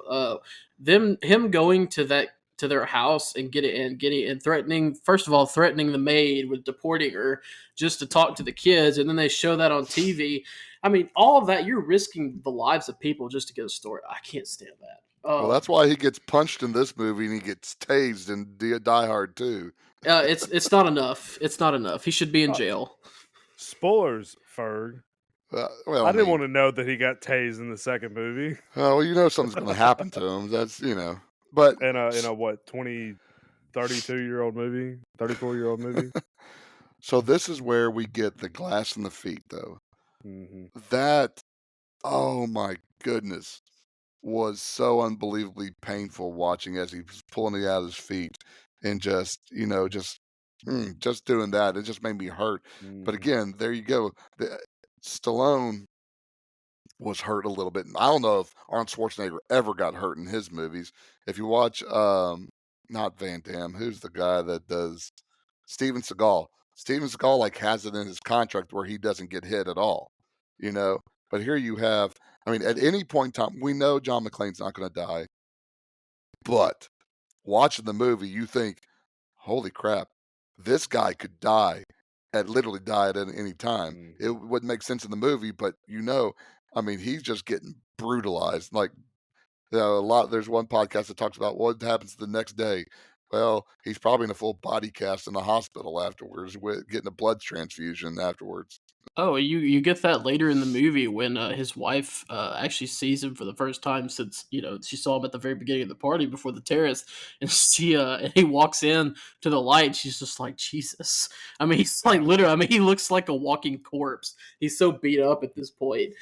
him going to their house and getting and threatening, first of all, threatening the maid with deporting her just to talk to the kids, and then they show that on TV. I mean, all of that, you're risking the lives of people just to get a story. I can't stand that. Well, that's why he gets punched in this movie and he gets tased in Die Hard too. It's not enough. It's not enough. He should be in jail. Spoilers, Ferg. Well, I I didn't mean, want to know that he got tased in the second movie. something's going to happen to him. That's. But In a what 32-year-old movie, 34-year-old movie. so this is where we get the glass in the feet, though. Hmm. That, oh my goodness, was so unbelievably painful watching as he was pulling it out of his feet and just doing that. It just made me hurt. But Hmm. again, there you go. Stallone was hurt a little bit. And I don't know if Arnold Schwarzenegger ever got hurt in his movies. If you watch, not Van Damme, who's the guy that does Steven Seagal? Steven Seagal like has it in his contract where he doesn't get hit at all, you know. But here you have I mean, at any point in time, we know John McClane's not going to die, but watching the movie, you think, holy crap, this guy could die literally die at any time. It Mhm. wouldn't make sense in the movie, but I mean, he's just getting brutalized. Like, there's one podcast that talks about what happens the next day. Well, he's probably in a full body cast in the hospital afterwards, getting a blood transfusion afterwards. Oh, you get that later in the movie when his wife actually sees him for the first time since she saw him at the very beginning of the party before the terrorists, and and he walks in to the light. She's just like, Jesus. I mean, he's like literally. I mean, he looks like a walking corpse. He's so beat up at this point.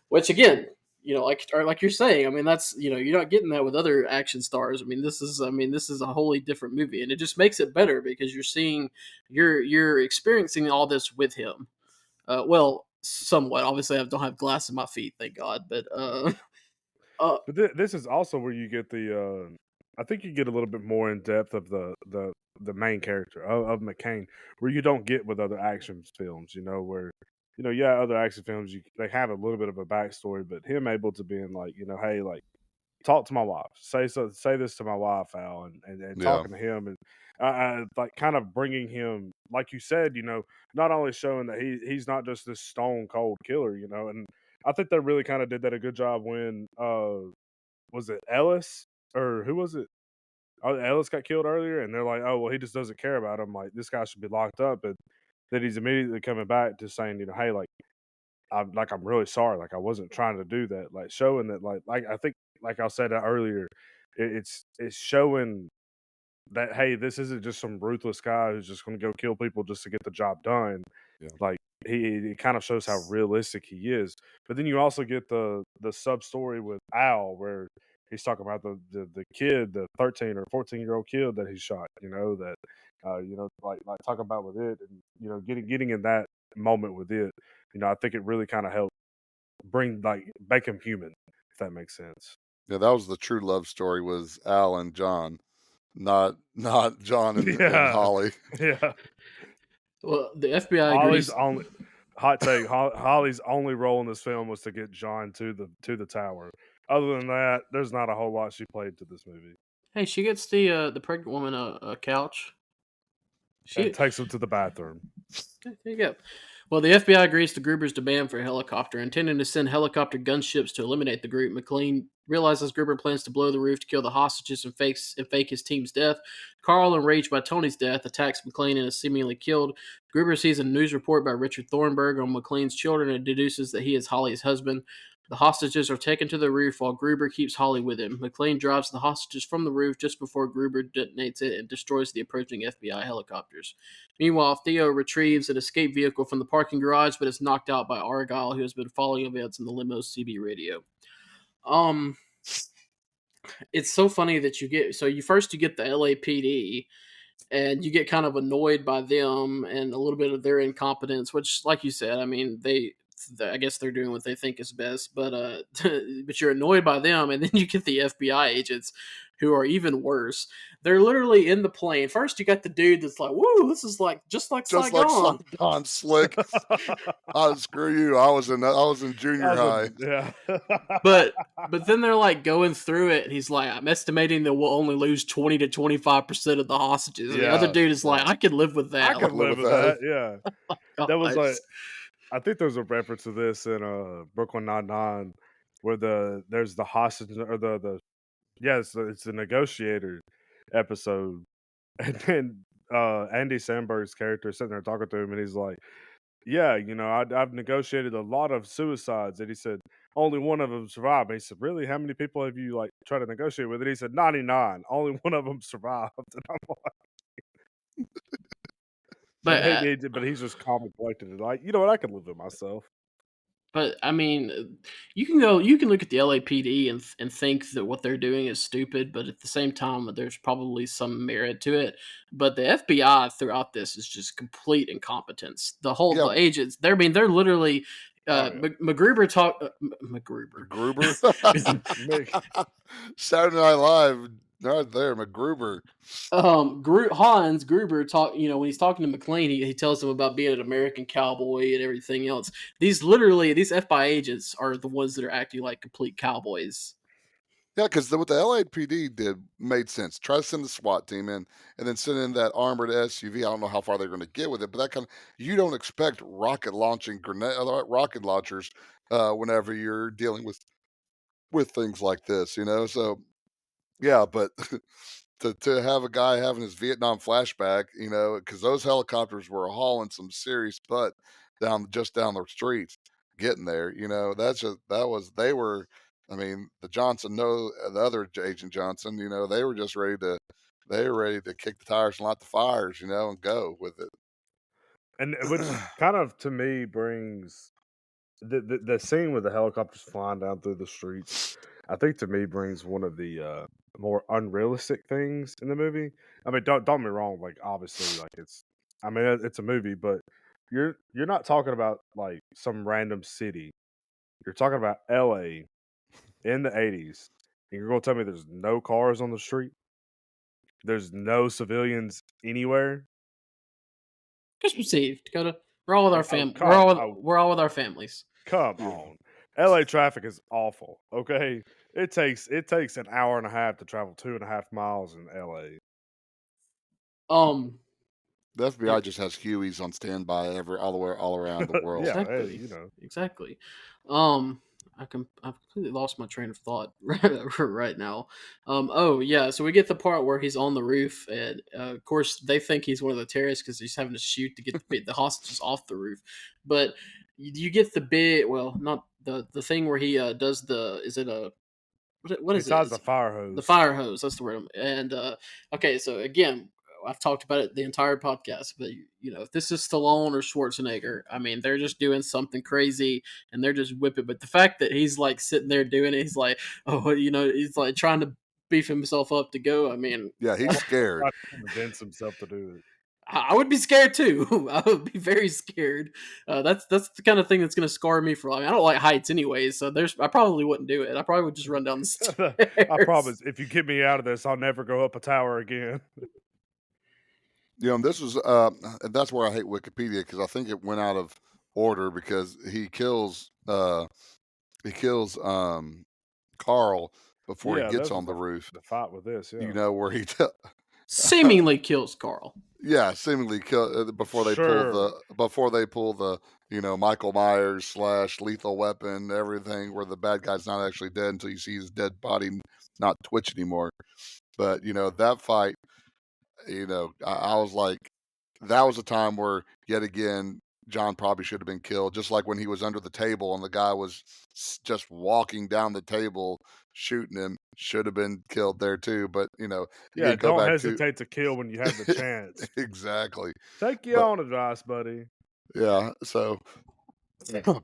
Which again, like you're saying, I mean, that's you're not getting that with other action stars. I mean, this is a wholly different movie, and it just makes it better because you're experiencing all this with him. Well, somewhat. Obviously, I don't have glass in my feet, thank God. But But this is also where you get I think you get a little bit more in depth of the main character of McCain, where you don't get with other action films. Where yeah, other action films they have a little bit of a backstory, but him able to be in like hey, like talk to my wife, say this to my wife, Al, and Yeah, talking to him, and like kind of bringing him, like you said, not only showing that he's not just this stone cold killer, and I think they really kind of did that a good job when was it Ellis or who was it? Oh, Ellis got killed earlier, and they're like, oh well, he just doesn't care about him. Like this guy should be locked up, and then he's immediately coming back to saying, hey, like I'm really sorry, like I wasn't trying to do that, like showing that, like I think, like I said earlier, it's showing that hey, this isn't just some ruthless guy who's just going to go kill people just to get the job done. yeah, Like it kind of shows how realistic he is. But then you also get the sub story with Al where he's talking about the kid, the 13 or 14-year-old kid that he shot. That like talk about with it, and getting in that moment with it. I think it really kind of helped make him human, if that makes sense. yeah. That was the true love story, was Al and John, not John and Yeah, Holly. yeah. well, the FBI Holly's agrees. only hot take. Holly's only role in this film was to get John to the tower. Other than that, there's not a whole lot she played to this movie. Hey, she gets the pregnant woman a couch. And She takes him to the bathroom. There you go. Well, the FBI agrees to Gruber's demand for a helicopter, intending to send helicopter gunships to eliminate the group. McLean realizes Gruber plans to blow the roof to kill the hostages and fake his team's death. Carl, enraged by Tony's death, attacks McLean and is seemingly killed. Gruber sees a news report by Richard Thornburg on McLean's children and deduces that he is Holly's husband. The hostages are taken to the roof while Gruber keeps Holly with him. McLean drives the hostages from the roof just before Gruber detonates it and destroys the approaching FBI helicopters. Meanwhile, Theo retrieves an escape vehicle from the parking garage, but is knocked out by Argyle, who has been following events in the limo's CB radio. It's so funny that you get the LAPD, and you get kind of annoyed by them and a little bit of their incompetence, which, like you said, I mean, I guess they're doing what they think is best, but but you're annoyed by them, and then you get the FBI agents who are even worse. They're literally in the plane. First, you got the dude that's like, "Woo, this is like just like Just like Saigon." Saigon slick. Screw you. I was in junior high. Yeah. But then they're like going through it, and he's like, "I'm estimating that we'll only lose 20 to 25% of the hostages." And the other Yeah, dude is like, yeah. "I could live with that." I could live with that. Yeah. That was Gosh. I think there's a reference to this in Brooklyn Nine-Nine where there's the hostage or it's the negotiator episode, and then Andy Samberg's character is sitting there talking to him, and he's like, "Yeah, I've negotiated a lot of suicides," and he said only one of them survived. And he said, "Really? How many people have you like tried to negotiate with?" And he said, 99. Only one of them survived. And I'm like, But but he's just calm and collected. And like, you know what? I could live with myself. But I mean, you can look at the LAPD and think that what they're doing is stupid, but at the same time, there's probably some merit to it. But the FBI throughout this is just complete incompetence. The Yeah. agents, they're literally. Yeah. MacGruber talk. MacGruber. Gruber. Saturday Night Live right there, MacGruber. Hans Gruber when he's talking to McClane, he tells him about being an American cowboy and everything else. These FBI agents are the ones that are acting like complete cowboys. Yeah, because what the LAPD did made sense. Try to send the SWAT team in, and then send in that armored SUV. I don't know how far they're going to get with it, but that kind of you don't expect rocket launchers whenever you're dealing with things like this, you know. So yeah, but to have a guy having his Vietnam flashback, you know, because those helicopters were hauling some serious butt down the streets, getting there. You know, that was they were. I mean, the other Agent Johnson, you know, they were just ready to kick the tires and light the fires, you know, and go with it. And which kind of to me brings the scene with the helicopters flying down through the streets. I think to me brings one of the more unrealistic things in the movie. I mean, don't get me wrong. Like obviously, like it's a movie, but you're not talking about like some random city. You're talking about L.A. in the '80s, and you're going to tell me there's no cars on the street? There's no civilians anywhere? Just received, Dakota. We're all with our we're all with our families. Come Yeah. on. LA traffic is awful. Okay. It takes an hour and a half to travel 2.5 miles in LA. The FBI just has Hueys on standby all around the world. Yeah, Exactly. hey, you know. Exactly. I've completely lost my train of thought right now. Oh yeah, so we get the part where he's on the roof, and of course they think he's one of the terrorists because he's having to shoot to get the hostages off the roof. But you get the bit, well, not the thing where he does the is it a what is it? Besides the fire hose. The fire hose. That's the word. And okay, so again, I've talked about it the entire podcast, but if this is Stallone or Schwarzenegger, I mean, they're just doing something crazy and they're just whipping. But the fact that he's like sitting there doing it, he's like, oh, he's like trying to beef himself up to go. I mean, Yeah, he's scared. Trying to convince himself to do it. I would be scared too. I would be very scared. That's the kind of thing that's going to scar me for. I mean, I don't like heights anyways, so I probably wouldn't do it. I probably would just run down the stairs. I promise, if you get me out of this, I'll never go up a tower again. You know, this was and that's where I hate Wikipedia because I think it went out of order because he kills Carl before he Yeah, gets this on was the roof. the fight with this, yeah. You know where he Seemingly kills Carl. yeah, seemingly kill before they Sure. pull the Michael Myers / Lethal Weapon, everything where the bad guy's not actually dead until you see his dead body not twitch anymore. But that fight, I was like, that was a time where yet again John probably should have been killed, just like when he was under the table and the guy was just walking down the table shooting him. Should have been killed there too, but Yeah, again, go don't back hesitate to kill when you have the chance. exactly. Take your But own advice, buddy. yeah, so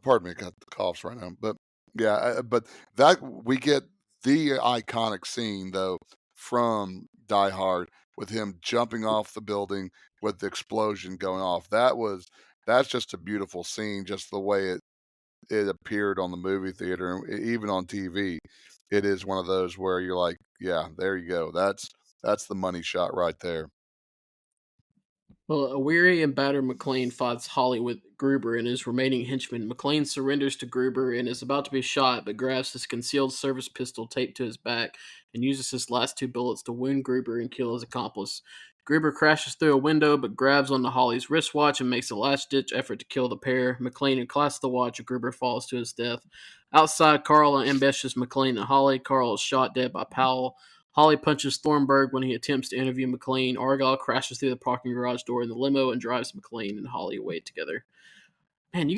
pardon me, got the coughs right now. But yeah, but that we get the iconic scene though from Die Hard with him jumping off the building with the explosion going off. That's just a beautiful scene, just the way it appeared on the movie theater and even on TV. It is one of those where you're like, yeah, there you go. That's the money shot right there. Well, a weary and battered McClane fights Holly with Gruber and his remaining henchmen. McClane surrenders to Gruber and is about to be shot, but grabs his concealed service pistol taped to his back and uses his last 2 bullets to wound Gruber and kill his accomplice. Gruber crashes through a window but grabs onto Holly's wristwatch and makes a last-ditch effort to kill the pair. McClane unclasps the watch and Gruber falls to his death. Outside, Carl ambushes McClane and Holly. Carl is shot dead by Powell. Holly punches Thornburg when he attempts to interview McClane. Argyle crashes through the parking garage door in the limo and drives McClane and Holly away together. Man,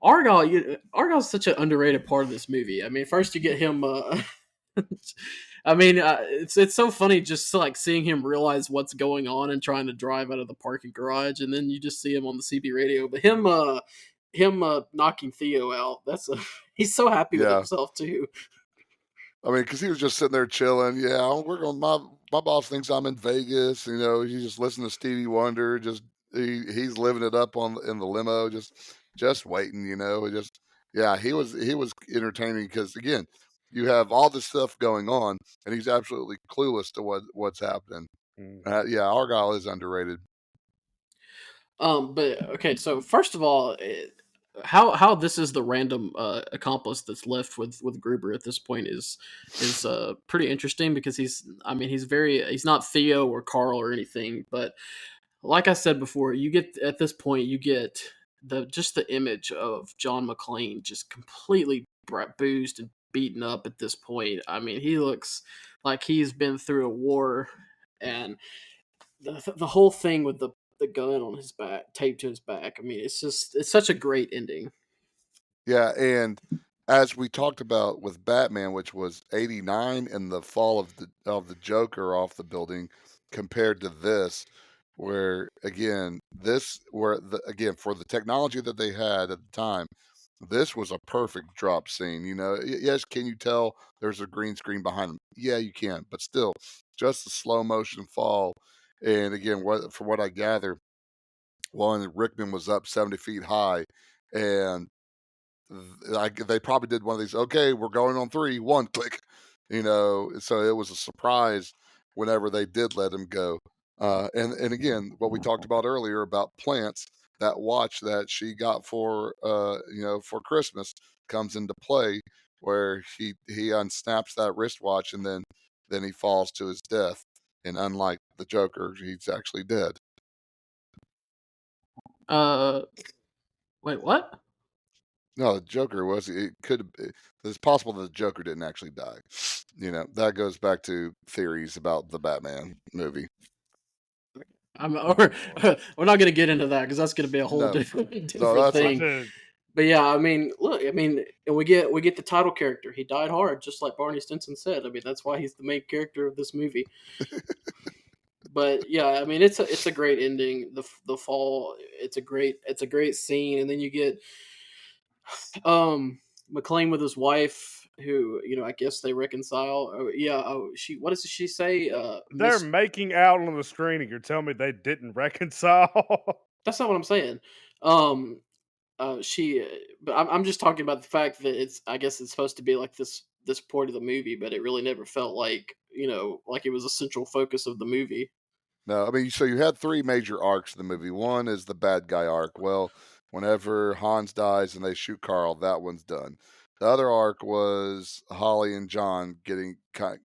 Argyle's such an underrated part of this movie. I mean, first you get him. It's so funny just like seeing him realize what's going on and trying to drive out of the parking garage, and then you just see him on the CB radio. But him knocking Theo out. He's so happy with Yeah. himself too. I mean, because he was just sitting there chilling. Yeah, we're going. My boss thinks I'm in Vegas. He's just listening to Stevie Wonder. Just he's living it up in the limo. Just waiting. Just yeah. He was entertaining because again, you have all this stuff going on, and he's absolutely clueless to what's happening. Yeah, Argyle is underrated. But okay, so first of all, how this is the random accomplice that's left with Gruber at this point is pretty interesting because he's not Theo or Carl or anything, but like I said before, you get at this point you get the image of John McClane just completely boozed and beaten up at this point. I mean, he looks like he's been through a war, and the whole thing with the gun on his back, taped to his back. I mean, it's such a great ending. Yeah, and as we talked about with Batman, which was 89 and the fall of the Joker off the building, compared to this, where again, again for the technology that they had at the time, this was a perfect drop scene. Yes, can you tell there's a green screen behind him? Yeah, you can, but still, just the slow motion fall. And again, from what I gather, Rickman was up 70 feet high, and they probably did one of these. Okay, we're going on 3, 1, click. So it was a surprise whenever they did let him go. And again, what we talked about earlier about plants, that watch that she got for for Christmas comes into play, where he unsnaps that wristwatch and then he falls to his death. And unlike the Joker, he's actually dead. Wait, what? No, the Joker was. It could. It's possible that the Joker didn't actually die. That goes back to theories about the Batman movie. We're not going to get into that because that's going to be a whole No. different that's thing. But yeah, I mean, look, I mean, and we get the title character. He died hard, just like Barney Stinson said. I mean, that's why he's the main character of this movie. But yeah, I mean, it's a great ending. The fall, it's a great scene, and then you get McClane with his wife, who I guess they reconcile. What does she say? They're making out on the screen, and you're telling me they didn't reconcile? That's not what I'm saying. But I'm just talking about the fact that I guess it's supposed to be like this part of the movie, but it really never felt like like it was a central focus of the movie. No, I mean, so you had 3 major arcs in the movie. One is the bad guy arc. Well, whenever Hans dies and they shoot Carl, that one's done. The other arc was Holly and John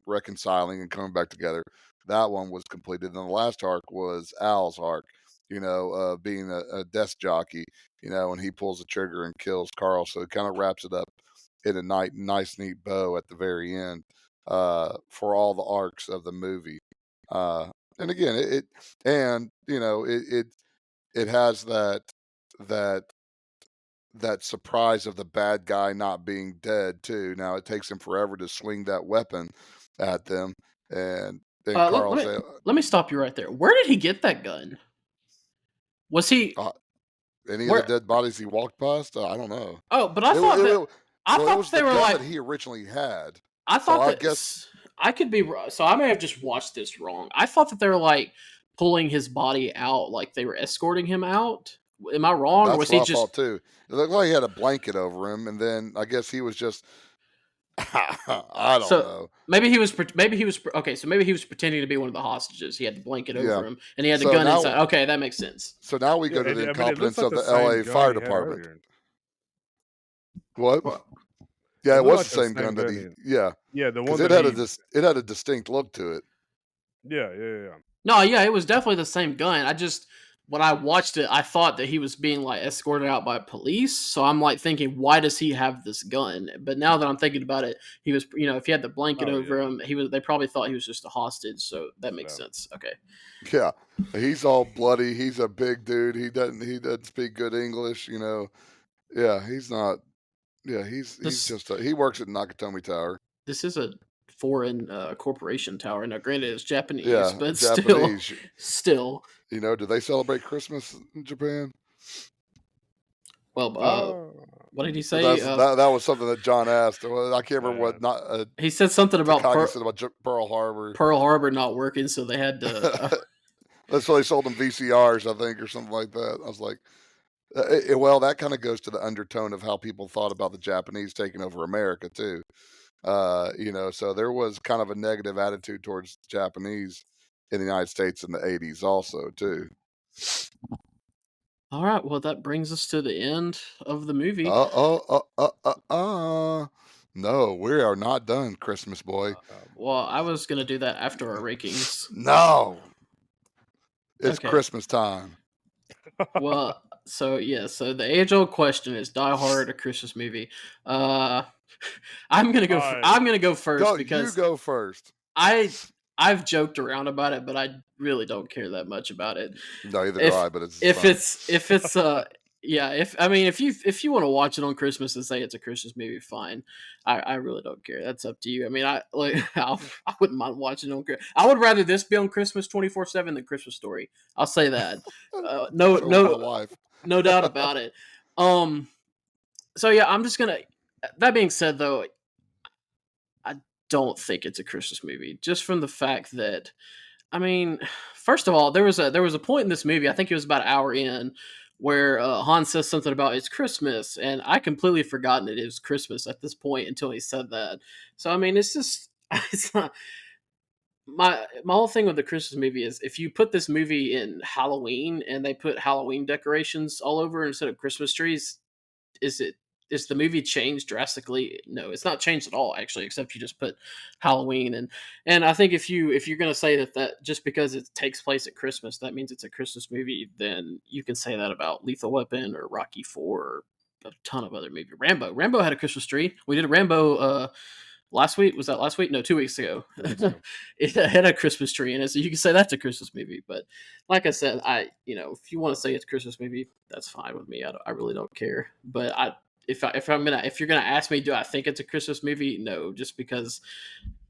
reconciling and coming back together. That one was completed. And the last arc was Al's arc, being a desk jockey, and he pulls the trigger and kills Carl. So it kind of wraps it up in a nice, neat bow at the very end for all the arcs of the movie. And again, it has that surprise of the bad guy not being dead too. Now it takes him forever to swing that weapon at them, and then Carl let me stop you right there. Where did he get that gun? Was he any of the dead bodies he walked past? I don't know. Oh, but I thought it was the gun that he originally had. I thought I guess I could be wrong. So I may have just watched this wrong. I thought that they were like pulling his body out, like they were escorting him out. Am I wrong? That's or was what he I just thought too? It looked like he had a blanket over him, and then I guess he was just. I don't know. Maybe he was okay. So maybe he was pretending to be one of the hostages. He had the blanket over him, and he had the gun inside. Okay, that makes sense. So now we go to the incompetence of the LA Fire Department. What? Yeah, it was the same gun that he. Yeah, the one it had a distinct look to it. Yeah. No, yeah, it was definitely the same gun. When I watched it, I thought that he was being like escorted out by police. So I'm like thinking, why does he have this gun? But now that I'm thinking about it, he was, if he had the blanket over him, they probably thought he was just a hostage. So that makes sense. Okay. Yeah, he's all bloody. He's a big dude. He doesn't speak good English. Yeah, he's not. Yeah, he's just he works at Nakatomi Tower. This is a foreign corporation tower. Now, granted, it's Japanese, but Japanese. still. Do they celebrate Christmas in Japan? Well, what did he say? That was something that John asked. I can't remember what. Not he said something about Pearl Harbor. Pearl Harbor not working, so they had to. That's why they sold them VCRs, I think, or something like that. I was like, well, that kind of goes to the undertone of how people thought about the Japanese taking over America too. So there was kind of a negative attitude towards Japanese in the United States in the 80s also too. All right, well, that brings us to the end of the movie. No, we are not done, Christmas boy. Well, I was gonna do that after our rankings. No, it's Okay. Christmas time. Well, so the age-old question is Die Hard a Christmas movie? I'm gonna go. Alright. I'm gonna go first Go, you because go first. I've joked around about it, but I really don't care that much about it. No, either do I. But it's if fun. it's yeah, if you want to watch it on Christmas and say it's a Christmas movie, fine. I really don't care. That's up to you. I mean, I wouldn't mind watching it on Christmas. I would rather this be on Christmas 24/7 than Christmas Story. I'll say that. So my wife. No doubt about it. So yeah, I'm just gonna. That being said, though, I don't think it's a Christmas movie, just from the fact that, I mean, first of all, there was a point in this movie. I think it was about an hour in, where Han says something about it's Christmas, and I completely forgotten it was Christmas at this point until he said that. So I mean, it's just it's not my whole thing with the Christmas movie is if you put this movie in Halloween and they put Halloween decorations all over instead of Christmas trees, is the movie changed drastically? No, it's not changed at all, actually, except you just put Halloween. And I think if you're gonna say that just because it takes place at Christmas, that means it's a Christmas movie, then you can say that about Lethal Weapon or Rocky Four or a ton of other movies. Rambo had a Christmas tree. We did a Rambo last week. Was that last week? No, 2 weeks ago. It had a Christmas tree in it, so you can say that's a Christmas movie. But like I said, if you want to say it's a Christmas movie, that's fine with me. I really don't care. But if you're gonna ask me, do I think it's a Christmas movie? No, just because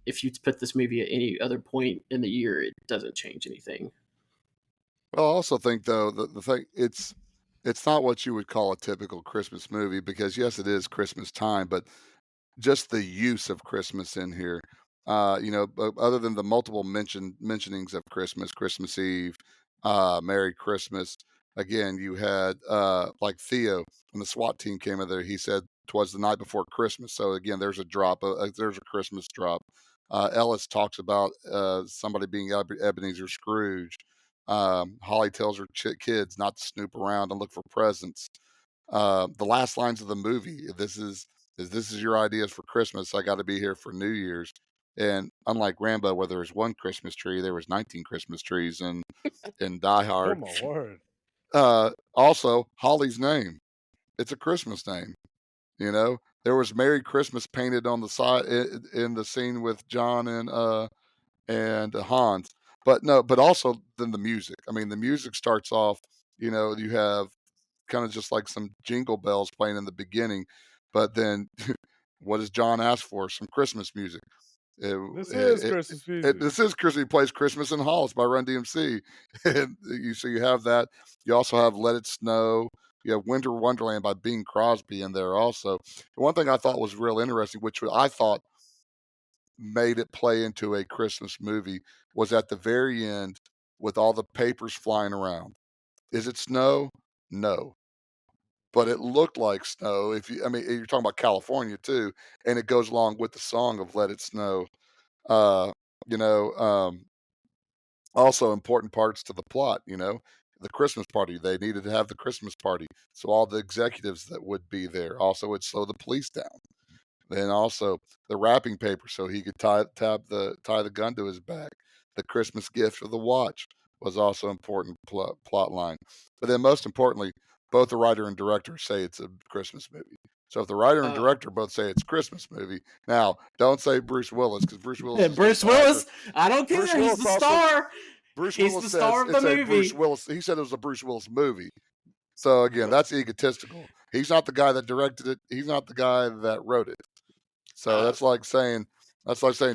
if you put this movie at any other point in the year, it doesn't change anything. Well, I also think though the thing it's not what you would call a typical Christmas movie because yes, it is Christmas time, but just the use of Christmas in here. Other than the multiple mentionings of Christmas, Christmas Eve, Merry Christmas. Again, you had like Theo when the SWAT team came in there. He said twas the night before Christmas. So again, there's a drop. There's a Christmas drop. Ellis talks about somebody being Ebenezer Scrooge. Holly tells her kids not to snoop around and look for presents. The last lines of the movie. This is your ideas for Christmas. I got to be here for New Year's. And unlike Rambo, where there was one Christmas tree, there was 19 Christmas trees in Die Oh Hard. my word. Also, Holly's name. It's a Christmas name. There was Merry Christmas painted on the side in the scene with John and Hans. But also then the music. I mean, the music starts off. You have kind of just like some jingle bells playing in the beginning, but then what does John ask for? Some Christmas music. This is Christmas music. This is Christmas. He plays Christmas in Halls by Run DMC. And you have that. You also have Let It Snow. You have Winter Wonderland by Bing Crosby in there also. One thing I thought was real interesting, which I thought made it play into a Christmas movie, was at the very end with all the papers flying around. Is it snow? No. But it looked like snow. You're talking about California too, and it goes along with the song of "Let It Snow." Uh, you know, um, Also important parts to the plot. The Christmas party. They needed to have the Christmas party, so all the executives that would be there. Also, would slow the police down. Then also the wrapping paper, so he could tie the gun to his back. The Christmas gift of the watch was also an important plot line. But then, most importantly, both the writer and director say it's a Christmas movie. So if the writer and director both say it's a Christmas movie, now don't say Bruce Willis because Bruce Willis. Bruce Willis, I don't care. He's the star. Bruce He's Willis the star of the it's a movie. Bruce Willis. He said it was a Bruce Willis movie. So again, that's egotistical. He's not the guy that directed it. He's not the guy that wrote it. So that's like saying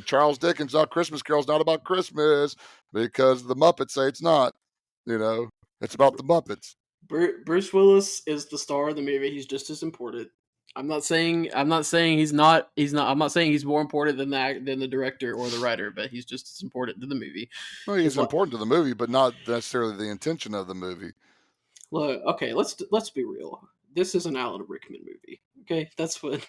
Charles Dickens' Christmas Carol's not about Christmas because the Muppets say it's not. It's about the Muppets. Bruce Willis is the star of the movie. He's just as important. I'm not saying he's not. I'm not saying he's more important than the director or the writer, but he's just as important to the movie. Well, he's important to the movie, but not necessarily the intention of the movie. Look, okay, let's be real. This is an Alan Rickman movie. Okay, that's what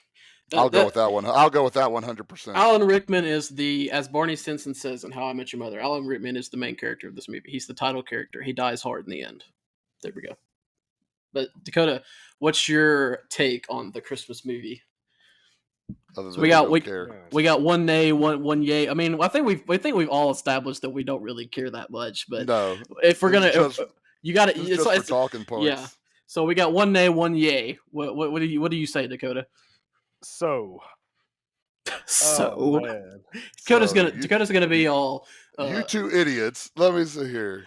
I'll go with that one. I'll go with that 100%. Alan Rickman is as Barney Stinson says in How I Met Your Mother, Alan Rickman is the main character of this movie. He's the title character. He dies hard in the end. There we go. But Dakota, what's your take on the Christmas movie? So we got one nay, one yay. I mean, I think we've all established that we don't really care that much. But no, if we're gonna, you got to. It's for talking points. Yeah. So we got one nay, one yay. What do you say, Dakota? Dakota's gonna be all. You two idiots. Let me see here.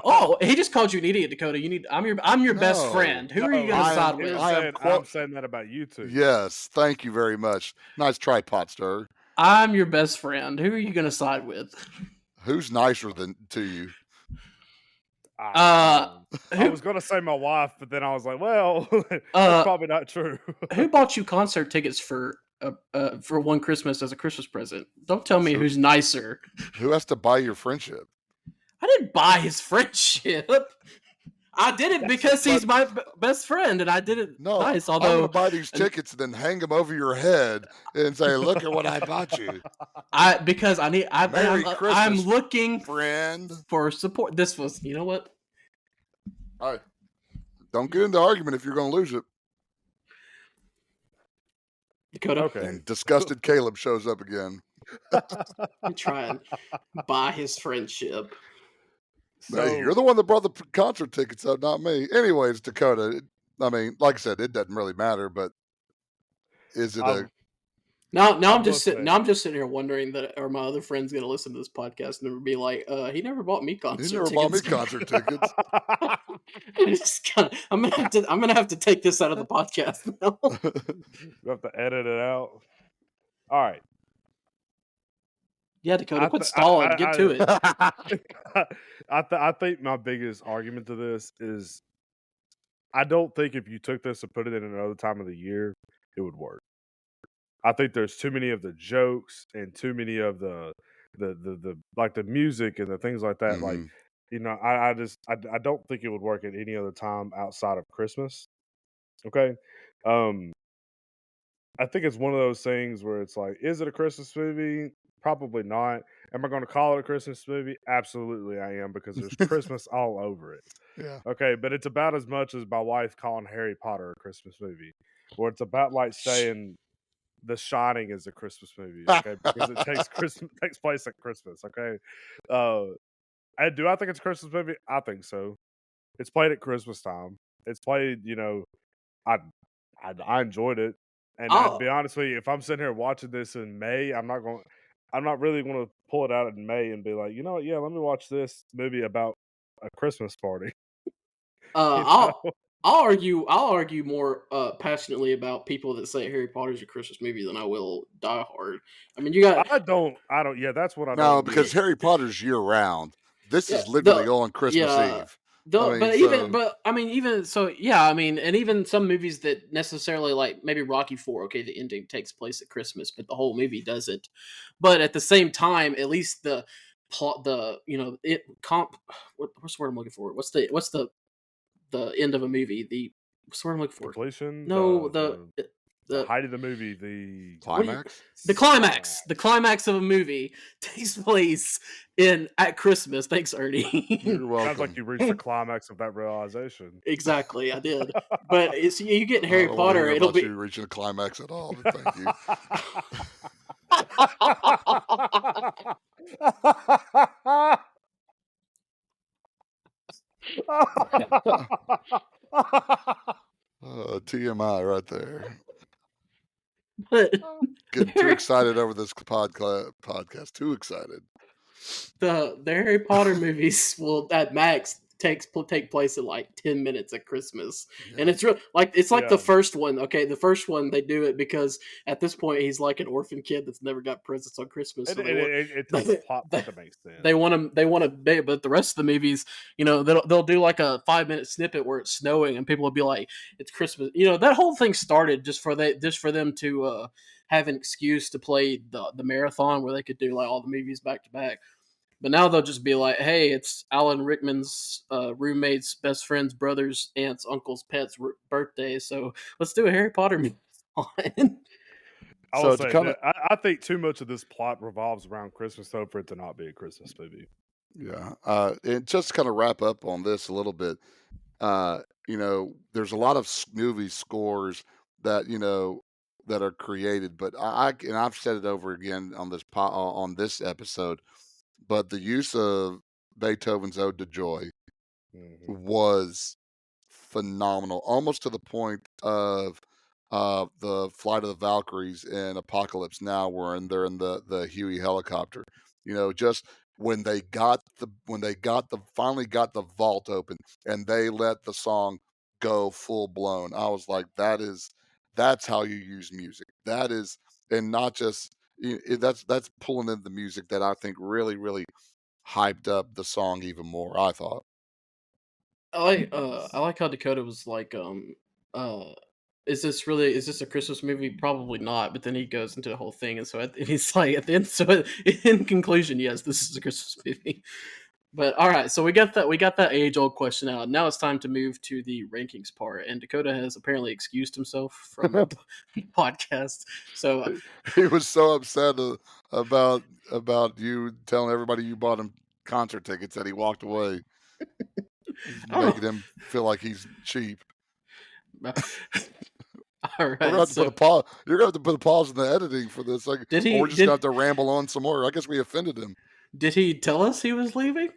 Oh, he just called you an idiot, Dakota. I'm your best friend. Who are you gonna side with? I'm saying that about you two. Yes, thank you very much. Nice try, Potster. I'm your best friend. Who are you gonna side with? Who's nicer to you? I was gonna say my wife, but then I was like, well, that's probably not true. Who bought you concert tickets for one Christmas as a Christmas present? Don't tell me who's nicer. Who has to buy your friendship? I didn't buy his friendship. I did it because he's my best friend, and I did it nice. Although I'm gonna buy these tickets and then hang them over your head and say, "Look at what I bought you." I'm looking friend for support. This was, you know what? All right. Don't get into argument if you're going to lose it. Dakota. Okay. And disgusted Caleb shows up again. I'm trying to buy his friendship. So, hey, you're the one that brought the concert tickets up, not me. Anyways, Dakota, I mean, like I said, it doesn't really matter, but is it Now I'm just sitting here wondering are my other friends going to listen to this podcast and be like, he never bought me concert tickets. He never bought me concert tickets. I'm gonna have to take this out of the podcast now. You have to edit it out. All right. Yeah, Dakota, quit stalling. Get to it. I think my biggest argument to this is I don't think if you took this and put it in another time of the year, it would work. I think there's too many of the jokes and too many of the like the music and the things like that. Mm-hmm. Like, I don't think it would work at any other time outside of Christmas. Okay. I think it's one of those things where it's like, is it a Christmas movie? Probably not. Am I going to call it a Christmas movie? Absolutely I am, because there's Christmas all over it. Yeah. Okay, but it's about as much as my wife calling Harry Potter a Christmas movie. Or it's about like saying The Shining is a Christmas movie, okay? Because it takes place at Christmas, okay? And do I think it's a Christmas movie? I think so. It's played at Christmas time. It's played, I enjoyed it. And to be honest with you, if I'm sitting here watching this in May, I'm not really going to pull it out in May and be like, you know what? Yeah, let me watch this movie about a Christmas party. I'll argue more passionately about people that say Harry Potter is a Christmas movie than I will Die Hard. I mean, I don't. Yeah, that's what I don't. No, because Harry Potter's year round. This is literally on Christmas Eve. Even some movies that necessarily, like maybe Rocky IV, okay, the ending takes place at Christmas, but the whole movie doesn't. But at the same time, at least the plot, what's the word I'm looking for? What's the end of a movie? What's the word I'm looking for? Completion? No, the height of the movie, the climax. The climax of a movie takes place at Christmas. Thanks, Ernie. You're welcome. Sounds like you reached the climax of that realization. Exactly, I did. But you get Harry Potter, it'll be you reaching a climax at all. But thank you. TMI right there. But Getting too excited over this podcast. Too excited. The Harry Potter movies will at max take place in like 10 minutes at Christmas, and it's the first one. Okay, the first one they do it because at this point he's like an orphan kid that's never got presents on Christmas. So it takes a plot that makes sense. They want to, but the rest of the movies, they'll do like a 5-minute snippet where it's snowing, and people will be like, "It's Christmas." That whole thing started just for them to have an excuse to play the marathon where they could do like all the movies back to back. But now they'll just be like, hey, it's Alan Rickman's roommate's, best friend's, brother's, aunt's, uncle's, pet's birthday, so let's do a Harry Potter movie. I will So to say kind of that I think too much of this plot revolves around Christmas, though, for it to not be a Christmas movie. yeah, and just to kind of wrap up on this a little bit. There's a lot of movie scores that that are created, but and I've said it over again on on this episode, but the use of Beethoven's Ode to Joy Mhm. was phenomenal, almost to the point of the Flight of the Valkyries in Apocalypse Now, where they're in the Huey helicopter. Just when they got the finally got the vault open and they let the song go full blown. I was like, that's how you use music. That is, and not just that's pulling in the music that I think really really hyped up the song even more. I thought. I like how Dakota was like, uh, is this a Christmas movie? Probably not. But then he goes into the whole thing, and so he's like at the end. So in conclusion, yes, this is a Christmas movie. But all right, so we got that age old question out. Now it's time to move to the rankings part, and Dakota has apparently excused himself from the podcast. So He was so upset about you telling everybody you bought him concert tickets that he walked away, I making don't him feel like he's cheap. know. All We're gonna right, have to put a so pause. You're gonna have to put a pause in the editing for this, like, did or he we're just gonna have did to ramble on some more. I guess we offended him. did he tell us he was leaving?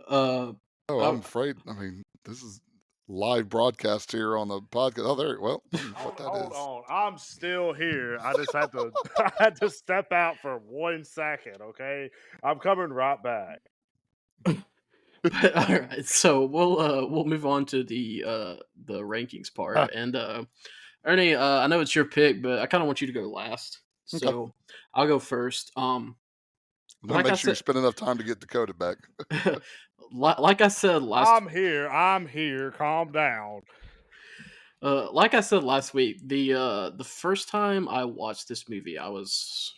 Uh, Oh, I'm oh, afraid. I mean, this is live broadcast here on the podcast. Oh, there. Well, what that Hold is. on. I'm still here. I just had to I had to step out for 1 second, okay? I'm coming right back. but all right, so we'll move on to the rankings part, and Ernie, I know it's your pick, but I kind of want you to go last, Okay. so I'll go first. I'm gonna Like make I sure you said, spend enough time to get Dakota back. like I said last I'm here. Calm down. like I said last week, the first time I watched this movie, I was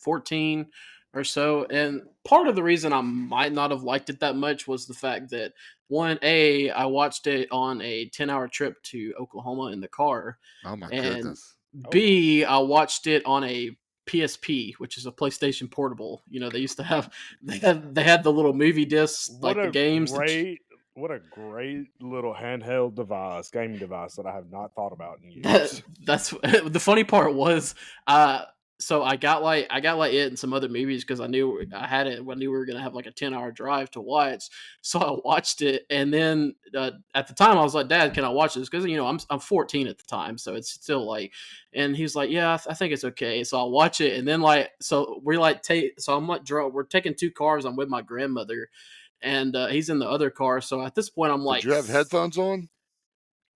14 or so, and part of the reason I might not have liked it that much was the fact that I watched it on a 10-hour trip to Oklahoma in the car, Oh my and goodness. Oh my. B, I watched it on a PSP, which is a PlayStation Portable. They used to have they had the little movie discs, What like the a games that great what a great little handheld device, gaming device that I have not thought about in that years. that's the funny part was uh so I got like it and some other movies because I knew I had it. I knew we were gonna have like a 10-hour drive to watch, so I watched it. And then at the time I was like, Dad, can I watch this? Because I'm 14 at the time, so it's still like. And he's like, Yeah, I think it's okay. So I'll watch it. And then like, so we're like take so I'm like we're taking two cars. I'm with my grandmother, and he's in the other car. So at this point I'm Did like, you have headphones on?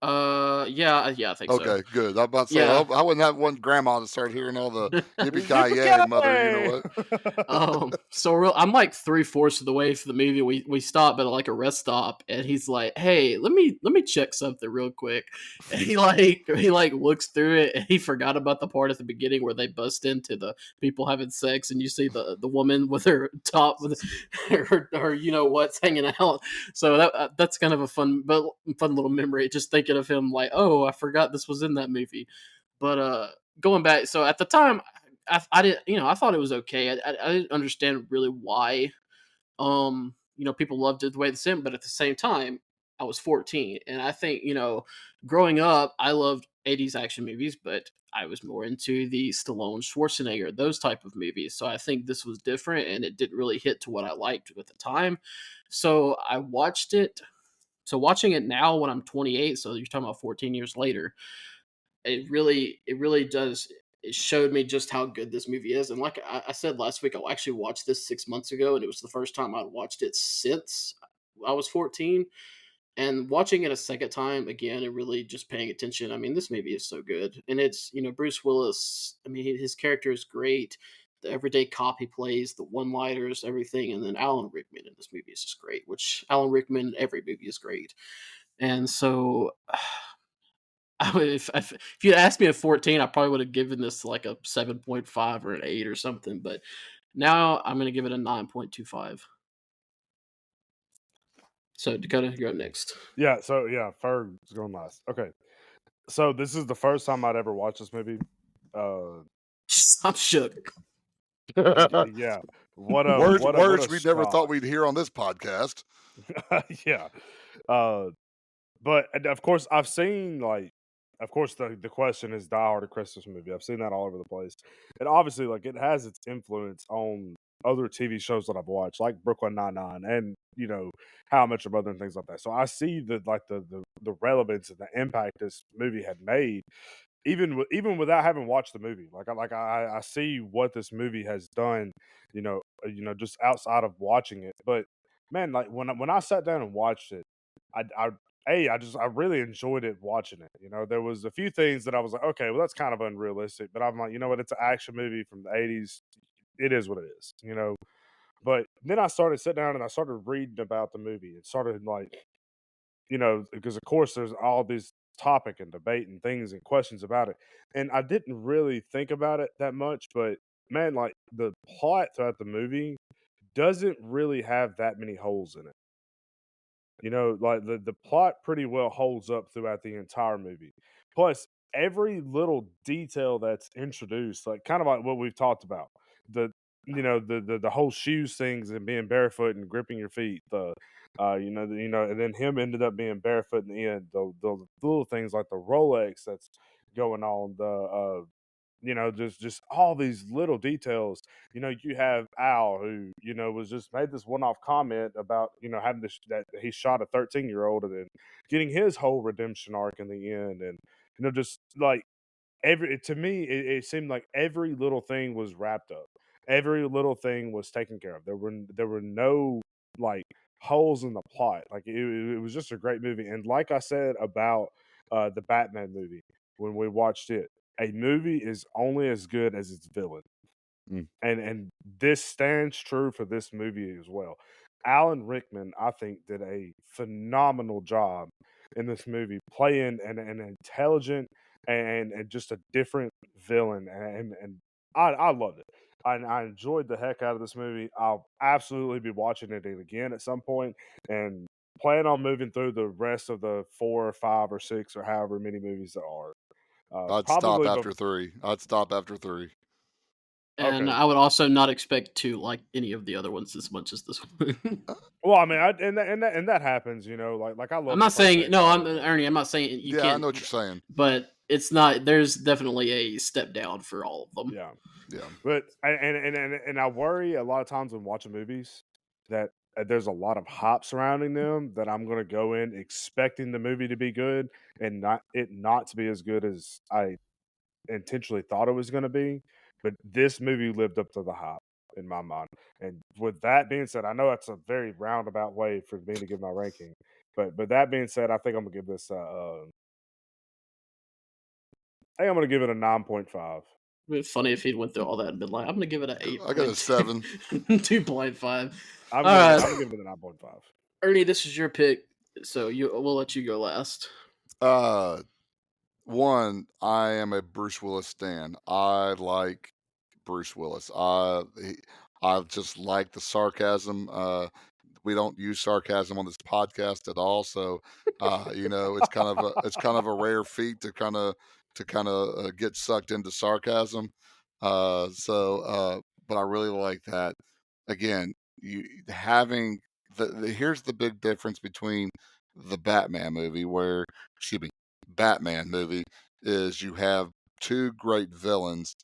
yeah, I think so. Okay, good. I'm about to say, Yeah. I wouldn't have one grandma to start hearing all the yippee ki yay, mother. You know Yippee-ki-yay! what? I'm like 3/4 of the way for the movie. We stop at like a rest stop, and he's like, "Hey, let me check something real quick." And he looks through it, and he forgot about the part at the beginning where they bust into the people having sex, and you see the woman with her top with her what's hanging out. So that's kind of a fun little memory. Just thinking of him like, oh, I forgot this was in that movie. But going back, so at the time, I didn't, I thought it was okay. I didn't understand really why, people loved it the way they sent, but at the same time, I was 14, and I think, growing up, I loved 80s action movies, but I was more into the Stallone, Schwarzenegger, those type of movies. So I think this was different, and it didn't really hit to what I liked at the time. So I watched it. So watching it now when I'm 28, so you're talking about 14 years later, it really does. It showed me just how good this movie is. And like I said last week, I actually watched this 6 months ago, and it was the first time I'd watched it since I was 14. And watching it a second time again, and really just paying attention. I mean, this movie is so good, and it's Bruce Willis. I mean, his character is great. The everyday cop he plays, the one-liners, everything, and then Alan Rickman in this movie is just great. Which Alan Rickman in every movie is great. And so if you'd asked me at 14, I probably would have given this like a 7.5 or an 8 or something. But now I'm going to give it a 9.25. So Dakota, you're up next. Yeah, so Ferg's going last. Okay. So this is the first time I'd ever watched this movie. I'm shook. Yeah. What a Words we never shock. thought we'd hear on this podcast. Yeah. But and of course, I've seen of course, the question is Die Hard a Christmas movie. I've seen that all over the place, and obviously, like it has its influence on other TV shows that I've watched, like Brooklyn Nine-Nine, and How I Met Your Mother and things like that. So I see the relevance and the impact this movie had made, even without having watched the movie. I see what this movie has done, just outside of watching it. But man, like when I sat down and watched it, I really enjoyed it watching it. There was a few things that I was like, okay, well that's kind of unrealistic, but I'm like, you know what, it's an action movie from the '80s. It is what it is. But then I started sitting down and I started reading about the movie and started because of course there's all these topic and debate and things and questions about it. And I didn't really think about it that much, but man, like the plot throughout the movie doesn't really have that many holes in it. Like the plot pretty well holds up throughout the entire movie. Plus, every little detail that's introduced, like kind of like what we've talked about, the the whole shoes things and being barefoot and gripping your feet, and then him ended up being barefoot in the end. The little things like the Rolex that's going on, just all these little details. You have Al, who was just made this one-off comment about having this, that he shot a 13-year-old, and then getting his whole redemption arc in the end, and just like to me, it seemed like every little thing was wrapped up, every little thing was taken care of. There were no like holes in the plot. Like it was just a great movie. And like I said about the Batman movie when we watched it, a movie is only as good as its villain. Mm. And this stands true for this movie as well. Alan Rickman, I think, did a phenomenal job in this movie, playing an intelligent and just a different villain, and I loved it. I enjoyed the heck out of this movie. I'll absolutely be watching it again at some point, and plan on moving through the rest of the 4 or 5 or 6 or however many movies there are. I'd stop Probably, after 3. I'd stop after 3. And okay. I would also not expect to like any of the other ones as much as this one. Well, I mean, and that happens, like I love I'm the not first saying eight no. I'm movies. Ernie. I'm not saying you Yeah, I can't. know what you're saying. But it's not. There's definitely a step down for all of them. Yeah, Yeah. but and I worry a lot of times when watching movies that there's a lot of hype surrounding them, that I'm going to go in expecting the movie to be good and not to be as good as I intentionally thought it was going to be. But this movie lived up to the hype in my mind. And with that being said, I know that's a very roundabout way for me to give my ranking. But that being said, I think I'm gonna give this. I think I'm gonna give it a 9.5. It'd be funny if he went through all that and been like, "I'm gonna give it an I got a 7. 2.5." I'm All gonna right, I'm gonna give it a 9.5. Ernie, this is your pick, so we'll let you go last. One, I am a Bruce Willis stan. I like Bruce Willis. I just like the sarcasm. We don't use sarcasm on this podcast at all, so it's kind of a rare feat to get sucked into sarcasm. But I really like that. Again, you having here's the big difference between the Batman movie is you have two great villains,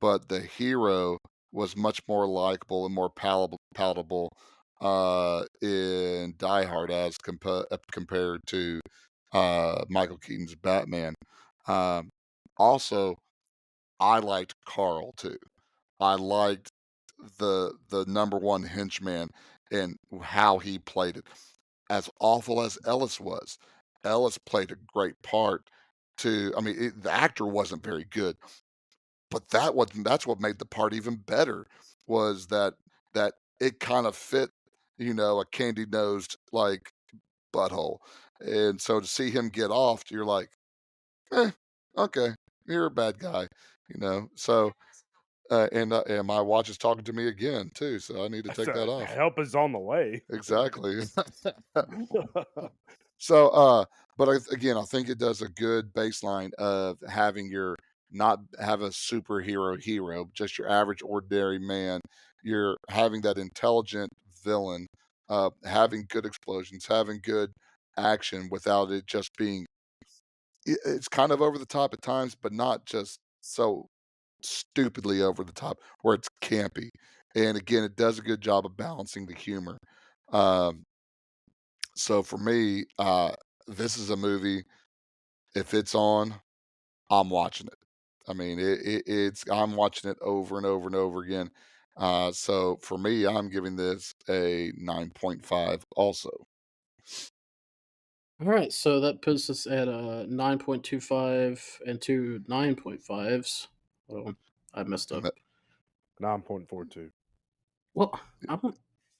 but the hero was much more likable and more palatable in Die Hard as compared to Michael Keaton's Batman. Um, Also, I liked Carl too. I liked the number one henchman and how he played it. As awful as Ellis was, Ellis played a great part too. I mean, the actor wasn't very good, but that's what made the part even better, was that it kind of fit, a candy nosed like butthole, and so to see him get off, you're like, eh, okay, you're a bad guy, So and my watch is talking to me again too, so I need to take that off. Help is on the way. Exactly. So, but again, I think it does a good baseline of having your not have a superhero hero, just your average ordinary man. You're having that intelligent villain, having good explosions, having good action without it just being. It's kind of over the top at times, but not just so stupidly over the top where it's campy. And again, it does a good job of balancing the humor. Um, so for me, this is a movie. If it's on, I'm watching it. I mean, it's I'm watching it over and over and over again. So for me, I'm giving this a 9.5 also. All right, so that puts us at 9.25 and two 9.5s. Oh, I messed And up. that, 9.42. Well, I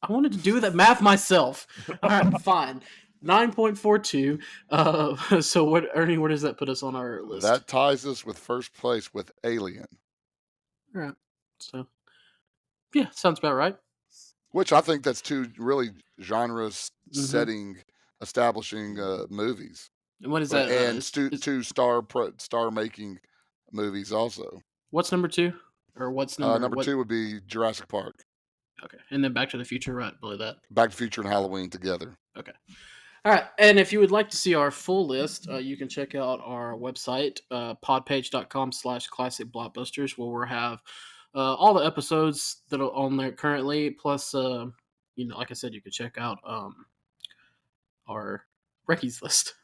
wanted to do that math myself. All right, fine. 9.42. So what, Ernie? Where does that put us on our list? that ties us with first place with Alien, All right. So yeah, sounds about right. which I think that's two really genres Mhm. setting, establishing movies. And what is that? And two star making movies also. What's number two? Or what's number? Number what? 2 would be Jurassic Park, Okay, and then Back to the Future, right below that. Back to the Future, and Halloween together. Okay. All right, and if you would like to see our full list, you can check out our website, podpage.com/classic blockbusters, where we'll have all the episodes that are on there currently. Plus, like I said, you can check out our Recce's list.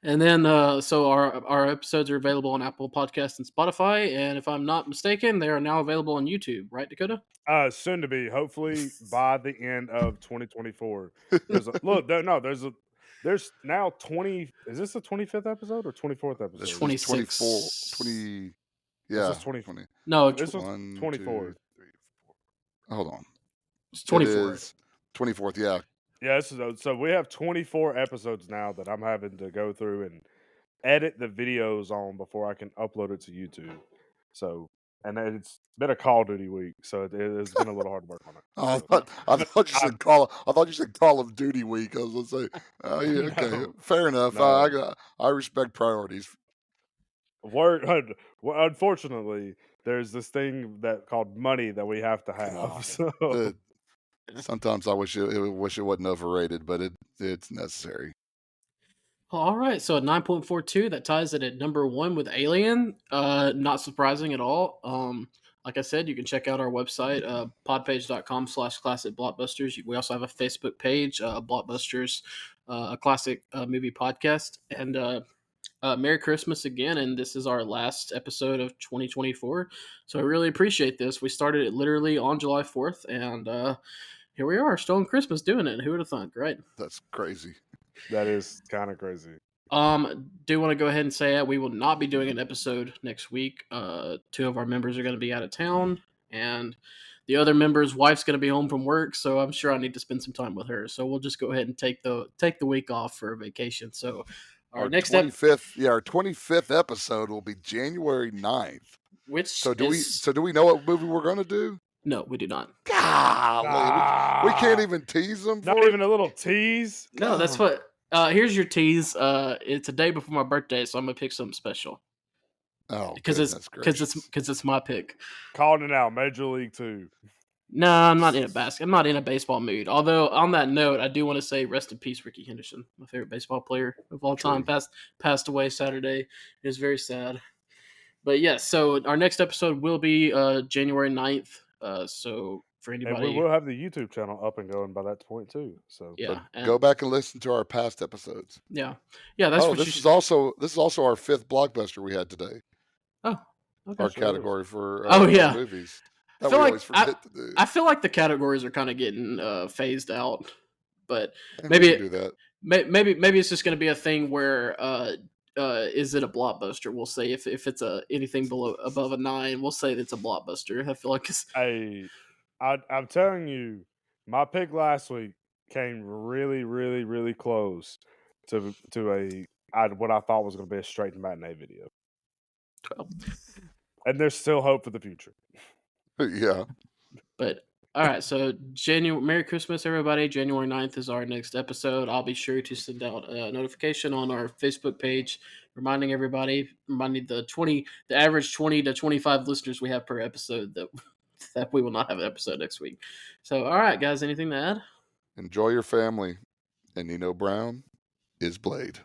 And then, so our episodes are available on Apple Podcasts and Spotify. And if I'm not mistaken, they are now available on YouTube, right, Dakota? Soon to be, hopefully by the end of 2024. There's now 20. Is this the 25th episode or 24th episode? This was 26. 24, 20. Yeah, This is 20. 20. No, This was 1, 24. 2, 3, 4. Hold on. it's It 24. is 24th. Yeah, Yeah, so we have 24 episodes now that I'm having to go through and edit the videos on before I can upload it to YouTube. So, and it's been a Call of Duty week, so it's been a little hard to work on it. I thought you said Call of Duty week. I was gonna say, yeah, okay, No, fair enough. no. I respect priorities. Unfortunately, there's this thing called money that we have to have. God, So sometimes I wish it wasn't overrated, but it's necessary. All right, so at 9.42, that ties it at number one with Alien. Not surprising at all. Like I said, you can check out our website, podpage.com/classic blockbusters. We also have a Facebook page, Blockbusters, a classic movie podcast. And Merry Christmas again. And this is our last episode of 2024. So I really appreciate this. We started it literally on July 4th, and here we are, still on Christmas doing it. Who would have thunk, right? That's crazy. that is kind of crazy. Do want to go ahead and say we will not be doing an episode next week. Two of our members are going to be out of town, and the other member's wife's going to be home from work, so I'm sure I need to spend some time with her. So we'll just go ahead and take the week off for vacation. So our next 25th, our 25th episode will be January 9th. which Do we know what movie we're going to do? No, we do not. Golly, we can't even tease them for Not it? even a little tease. No, that's what. Here's your tease. It's a day before my birthday, so I'm gonna pick something special. Oh, because goodness it's my pick. Calling it out, Major League 2. No, I'm not in a baseball mood. Although on that note, I do want to say rest in peace, Ricky Henderson, my favorite baseball player of all time, passed away Saturday. It was very sad. But yes, so our next episode will be January 9th. So for anybody, And we will have the YouTube channel up and going by that point too. So yeah, go back and listen to our past episodes. Yeah. That's what this is also our 5th blockbuster we had today. Oh, okay. Our category for movies. I feel like the categories are kind of getting phased out, but maybe do that. Maybe it's just going to be a thing where is it a blockbuster? We'll say if it's anything above a 9, we'll say it's a blockbuster. I feel like it's. I'm telling you, my pick last week came really, really, really close to what I thought was going to be a straight matinee video. 12. And there's still hope for the future. Yeah. But all right, so Merry Christmas, everybody. January 9th is our next episode. I'll be sure to send out a notification on our Facebook page, reminding the average 20 to 25 listeners we have per episode that we will not have an episode next week. So, all right, guys, anything to add? Enjoy your family. And Nino Brown is Blade.